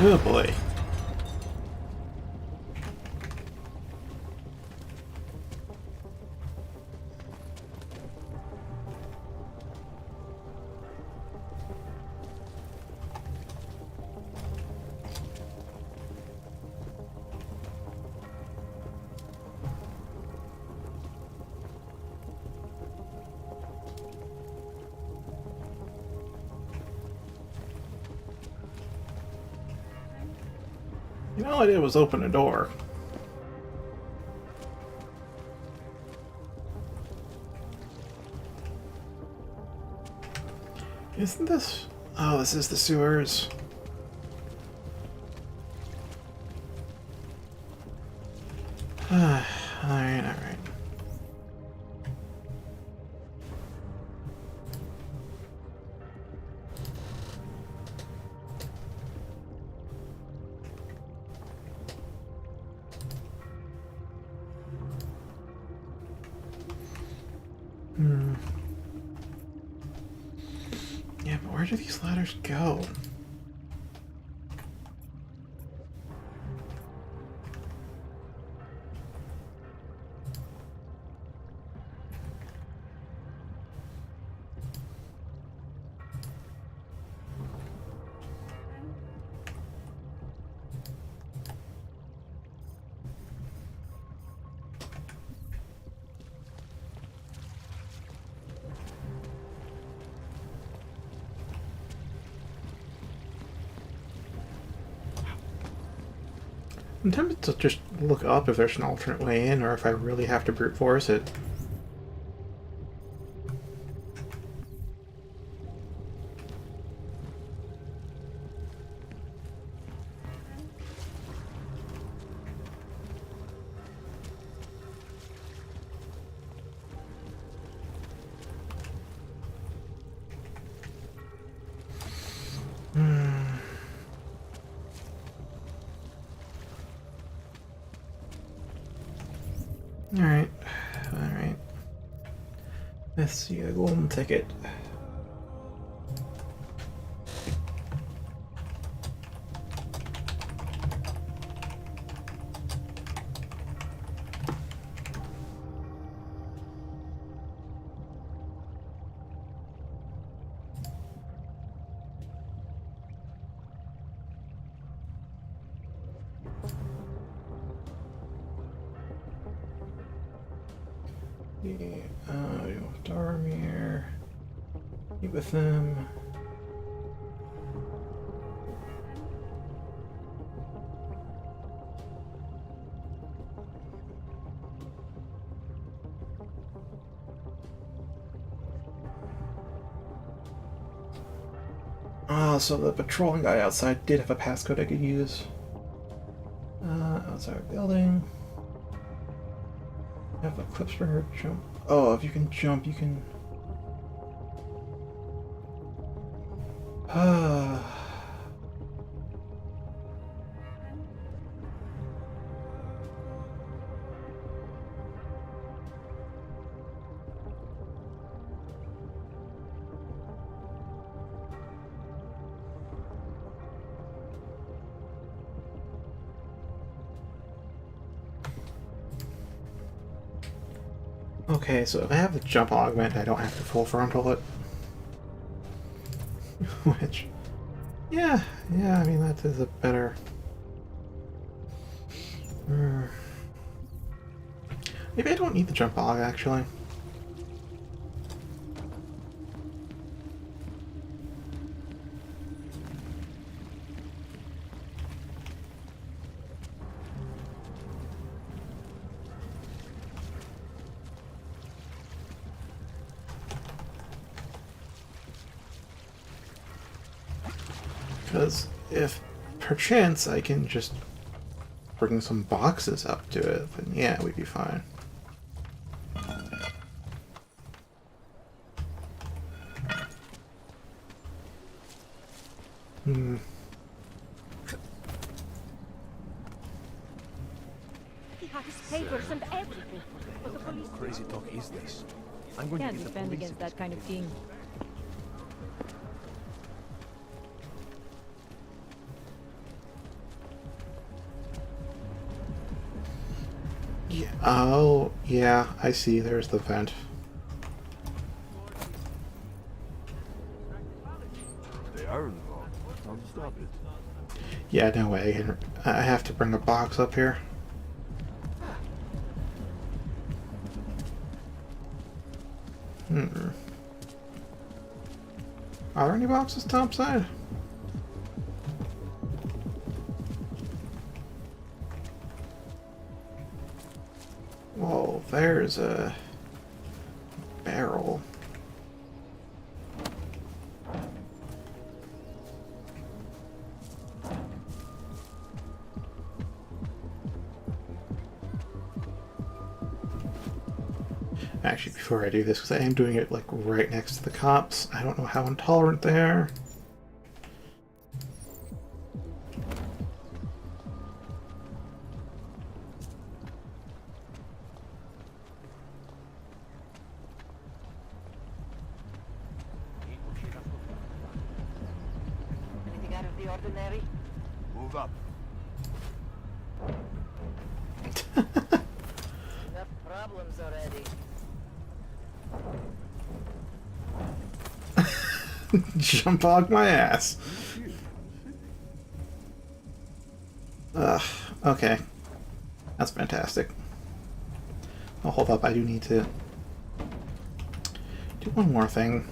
Oh boy. You know, all I did was open a door. Isn't this... Oh, this is the sewers. Alright, alright. Yeah, but where do these ladders go? I'm tempted to just look up if there's an alternate way in, or if I really have to brute force it. Let's see, a golden ticket. Darmir. Meet with them. So the patrolling guy outside did have a passcode I could use. Outside building. Have a clip springer jump. Oh, if you can jump, you can. Okay, so if I have the jump augment, I don't have to full frontal it. Which, yeah, I mean, that is a better... Maybe I don't need the jump aug, actually. Because if perchance I can just bring some boxes up to it, then yeah, we'd be fine. He had his papers and everything. But the police... What crazy talk is this? I'm going Can't to get the defend police against that kind of thing. Yeah. Oh, yeah, I see. There's the vent. They are involved. How to stop it? Yeah, no way. I have to bring a box up here. Are there any boxes topside? Whoa, there's a barrel. Actually, before I do this, because I am doing it like right next to the cops, I don't know how intolerant they are. Anything out of the ordinary? Move up. Enough problems already. Jump hog my ass. Ugh, okay. That's fantastic. Oh, hold up, I do need to do one more thing.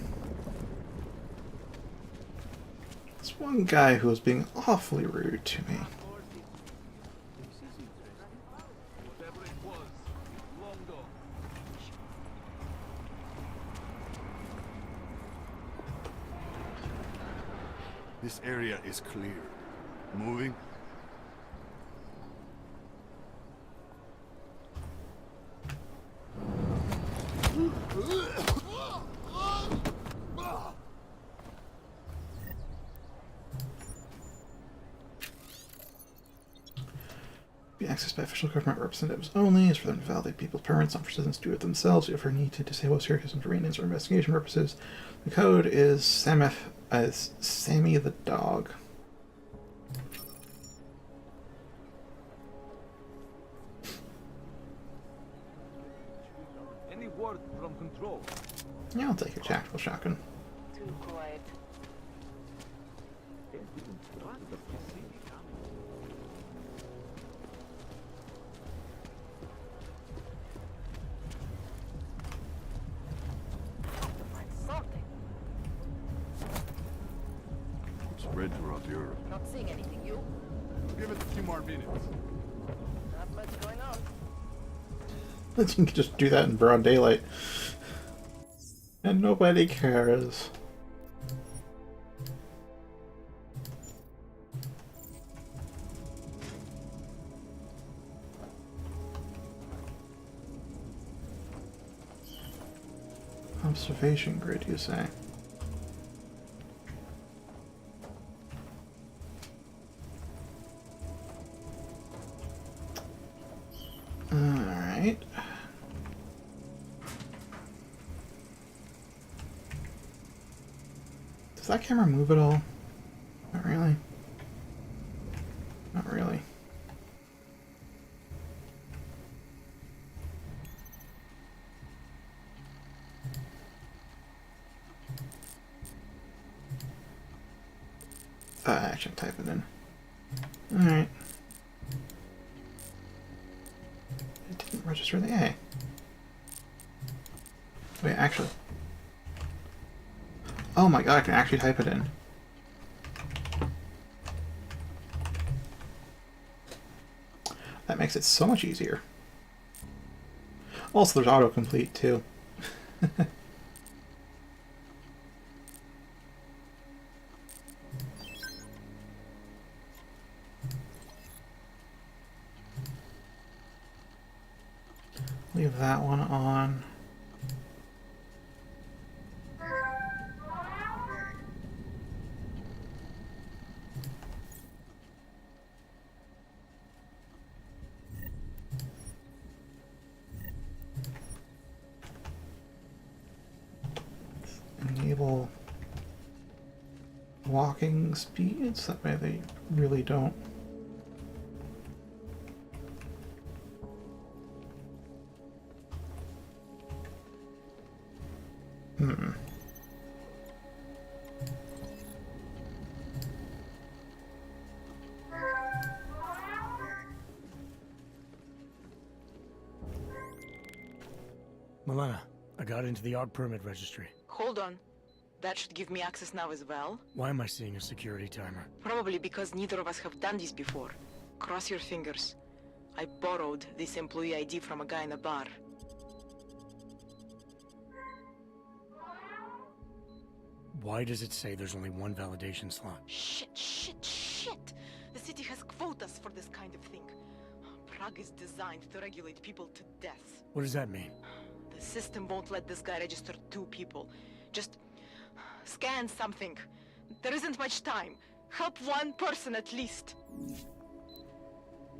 This one guy who was being awfully rude to me. This area is clear. Moving. accessed by official government representatives only. Is for them to validate people's permits, not for citizens to do it themselves. If you ever need to disable security systems for maintenance or investigation purposes, the code is Sammy the dog. Any word from control? Yeah, I'll take your tactical shotgun. Too quiet. Spreads are up here. Not seeing anything, you? Give it a few more minutes. Not much going on. You can just do that in broad daylight. And nobody cares. Observation grid, you say? Alright. Does that camera move at all? Not really. Not really. Actually type it in. Alright. It didn't register the A. Wait, actually. Oh my god, I can actually type it in. That makes it so much easier. Also, there's autocomplete too. Leave that one on. Enable walking speeds, that way they really don't. Milena, I got into the AUG permit registry. Hold on. That should give me access now as well. Why am I seeing a security timer? Probably because neither of us have done this before. Cross your fingers. I borrowed this employee ID from a guy in a bar. Why does it say there's only one validation slot? Shit! The city has quotas for this kind of thing. Prague is designed to regulate people to death. What does that mean? The system won't let this guy register 2 people. Just scan something. There isn't much time. Help one person at least.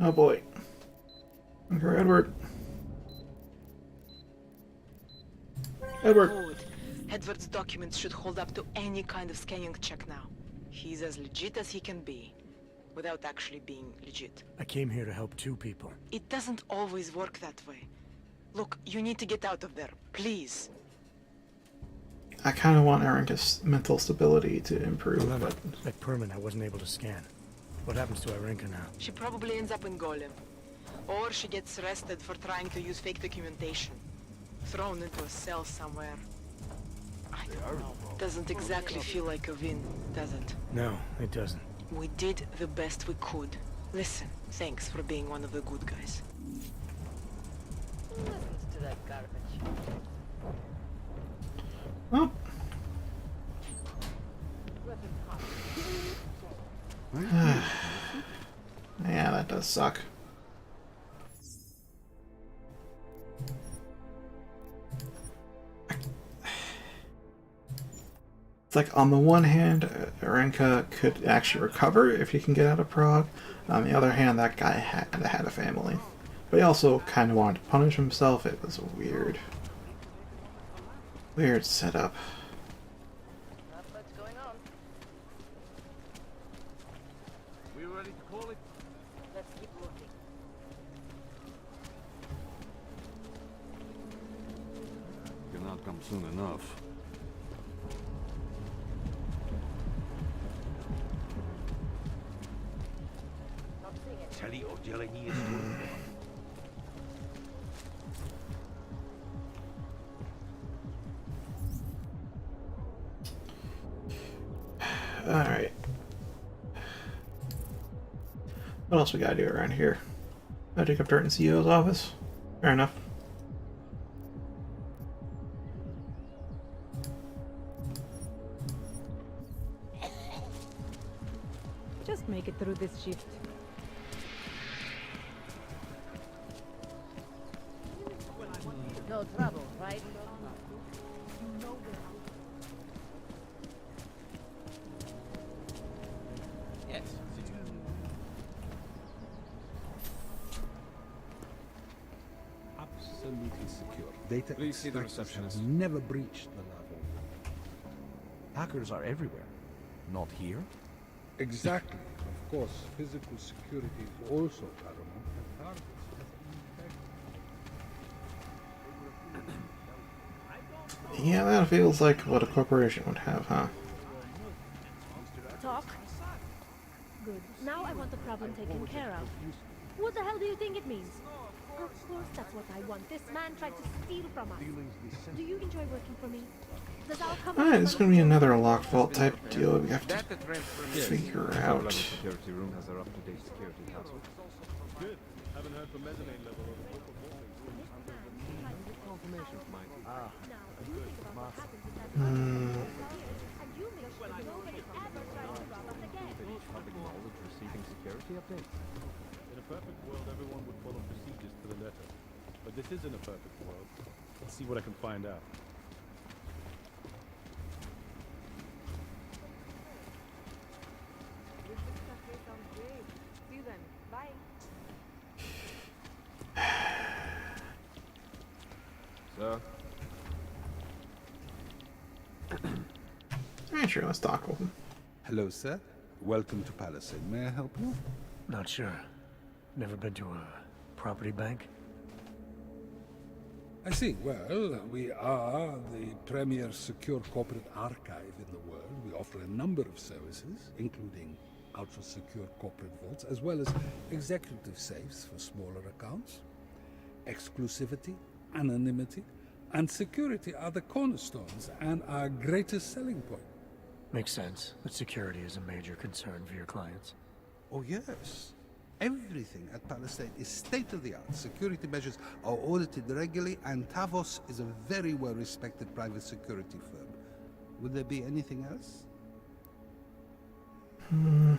Oh boy. Okay, Edward. Edward. Good. Edward's documents should hold up to any kind of scanning check now. He's as legit as he can be, without actually being legit. I came here to help 2 people. It doesn't always work that way. Look, you need to get out of there, please. I kind of want Arinka's mental stability to improve, but... That permit I wasn't able to scan. What happens to Arinka now? She probably ends up in Golem. Or she gets arrested for trying to use fake documentation. Thrown into a cell somewhere. I don't know. Doesn't exactly feel like a win, does it? No, it doesn't. We did the best we could. Listen, thanks for being one of the good guys. Who listens to that garbage? Well. Yeah, that does suck. It's like, on the one hand, Arenka could actually recover if he can get out of Prague. On the other hand, that guy had a family. But he also kind of wanted to punish himself. It was a weird setup. What's going on? We ready to call it? Let's keep looking. Cannot come soon enough. Celý oddělení je stormovat. Alright. What else we gotta do around here? Gotta dig up dirt in CEO's office? Fair enough. Just make it through this shift. No trouble, right? Yes. Absolutely secure. Data Please see the extraction receptionist. has never breached the level. Hackers are everywhere. Not here? Exactly. Of course, physical security is also paramount, and targets Yeah, that feels like what a corporation would have, huh? Talk. Good. Now I want the problem taken care of. What the hell do you think it means? Of course that's what I want. This man tried to steal from us. Do you enjoy working for me? Does our company... Alright, it's gonna be another locked vault type deal we have to figure out. Security room has our up-to-date security password. Good. Haven't heard from mezzanine level or the local confirmation from my team. Now, you think about what happens if that Hmm. and you make sure nobody ever tries to rob us again. Public knowledge receiving security updates. In a perfect world, everyone would follow procedures to the letter. But this isn't a perfect world. Let's see what I can find out. See you then. Bye. Sir? Alright, sure, let's talk with him. Hello, sir. Welcome to Palisade. May I help you? Not sure. Never been to a property bank? I see. Well, we are the premier secure corporate archive in the world. We offer a number of services, including ultra-secure corporate vaults, as well as executive safes for smaller accounts. Exclusivity, anonymity, and security are the cornerstones and our greatest selling point. Makes sense that security is a major concern for your clients. Oh, yes. Everything at Palisade is state-of-the-art. Security measures are audited regularly, and Tavos is a very well-respected private security firm. Would there be anything else? Hmm.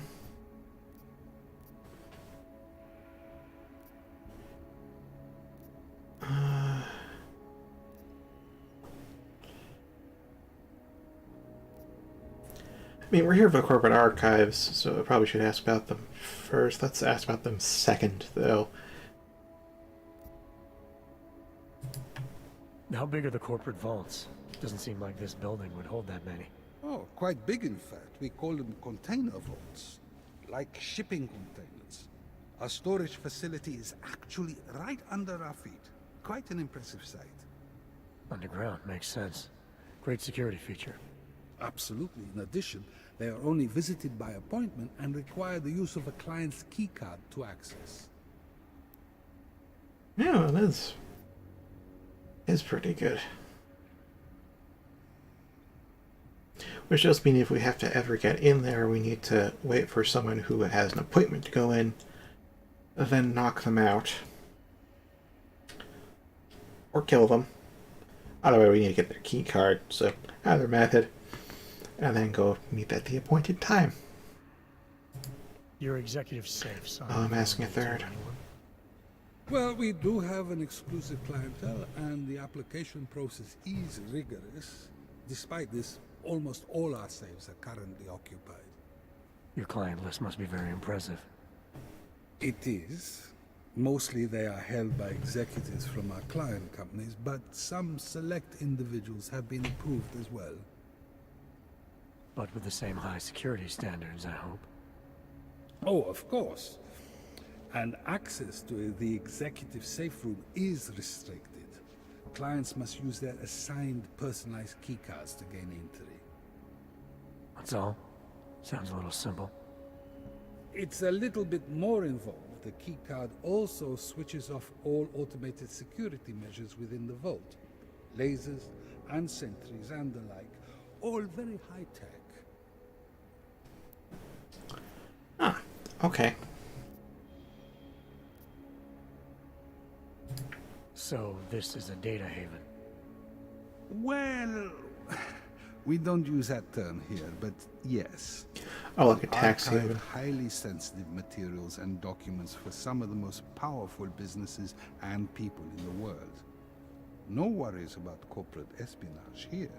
I mean, we're here for the corporate archives, so I probably should ask about them first. Let's ask about them second, though. How big are the corporate vaults? Doesn't seem like this building would hold that many. Oh, quite big, in fact. We call them container vaults, like shipping containers. Our storage facility is actually right under our feet. Quite an impressive sight. Underground, makes sense. Great security feature. Absolutely. In addition, they are only visited by appointment and require the use of a client's keycard to access. Yeah, it is. It's pretty good. Which does mean if we have to ever get in there, we need to wait for someone who has an appointment to go in, then knock them out. Or kill them. Either way, we need to get their key card, so either method. And then go meet at the appointed time. Your executive safe, son. Oh, I'm asking a third. Well, we do have an exclusive clientele, and the application process is rigorous. Despite this, Almost all our safes are currently occupied. Your client list must be very impressive. It is. Mostly they are held by executives from our client companies, but some select individuals have been approved as well. But with the same high security standards, I hope. Oh, of course. And access to the executive safe room is restricted. Clients must use their assigned personalized keycards to gain entry. That's all? Sounds a little simple. It's a little bit more involved. The keycard also switches off all automated security measures within the vault. Lasers and sentries and the like. All very high-tech. Ah, okay. So, this is a data haven? Well, we don't use that term here, but yes. Oh, like a tax Archive haven. highly sensitive materials and documents for some of the most powerful businesses and people in the world. No worries about corporate espionage here.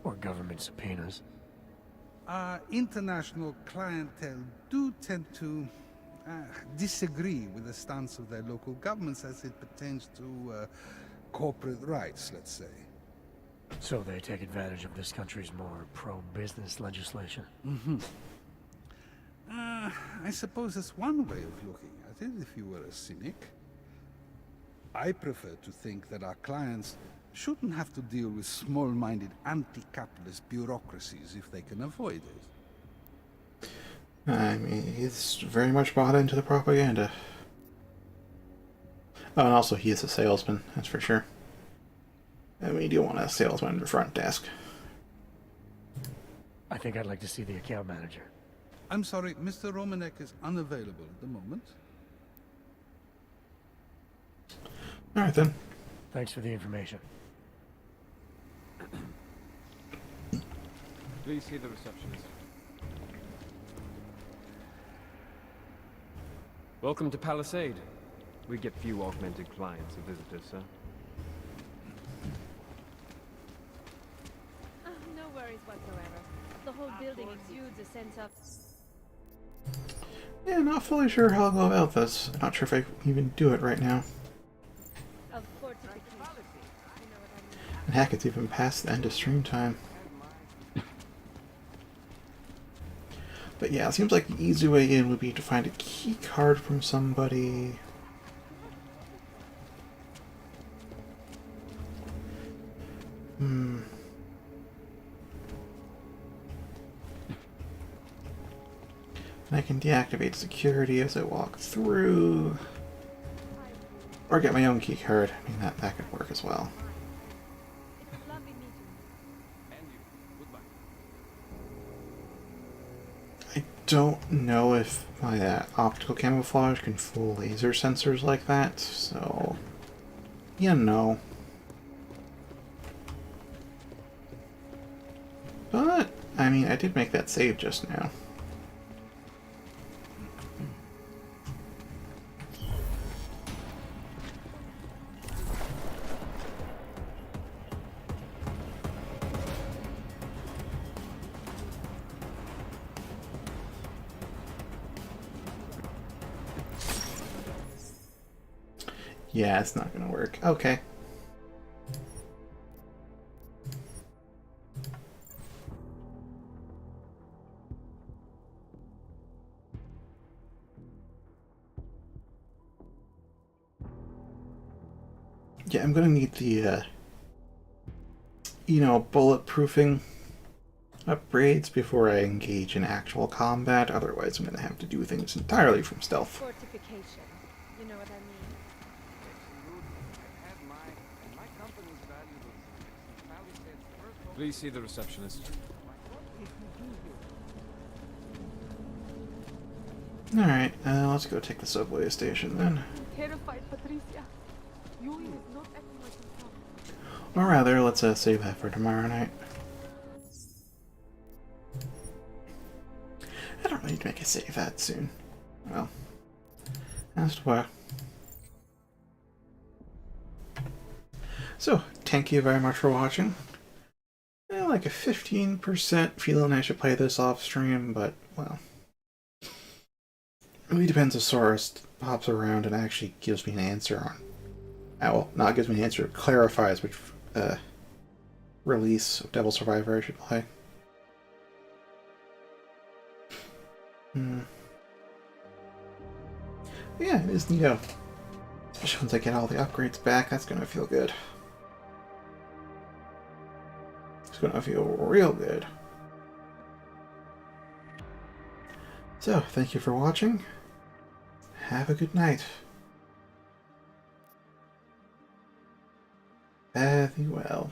Or government subpoenas? Our international clientele do tend to disagree with the stance of their local governments as it pertains to corporate rights, let's say. So they take advantage of this country's more pro-business legislation? Mm-hmm. I suppose that's one way of looking at it, if you were a cynic. I prefer to think that our clients shouldn't have to deal with small-minded anti-capitalist bureaucracies if they can avoid it. I mean, he's very much bought into the propaganda. Oh, and also he is a salesman, that's for sure. I mean, you do want a salesman in the front desk. I think I'd like to see the account manager. I'm sorry, Mr. Romanek is unavailable at the moment. Alright then. Thanks for the information. Please see the receptionist. Welcome to Palisade. We get few augmented clients and visitors, sir. No worries whatsoever. The whole building exudes a sense of... Yeah, not fully sure how I'll go about this. Not sure if I can even do it right now. of fortification. You know what I mean? And heck, it's even past the end of stream time. But yeah, it seems like the easy way in would be to find a key card from somebody. And I can deactivate security as I walk through. Or get my own key card. I mean, that could work as well. I don't know if my optical camouflage can fool laser sensors like that, so... yeah, no. But, I mean, I did make that save just now. Yeah, it's not gonna work. Okay. Yeah, I'm gonna need the, you know, bulletproofing upgrades before I engage in actual combat. Otherwise, I'm gonna have to do things entirely from stealth. Fortification. You know what I mean? Please see the receptionist. Alright, let's go take the subway station then. Terrified, Patricia. Yui is not acting like himself. Or rather, let's save that for tomorrow night. I don't need to make a save that soon. Well, as to why. So, thank you very much for watching. like a 15% feeling I should play this off stream, but, well. It really depends if Soros pops around and actually gives me an answer on... well, not gives me an answer, clarifies which release of Devil Survivor I should play. Yeah, it is neato. Especially once I get all the upgrades back, that's gonna feel good. It's gonna feel real good. So, thank you for watching. Have a good night. Fare thee well.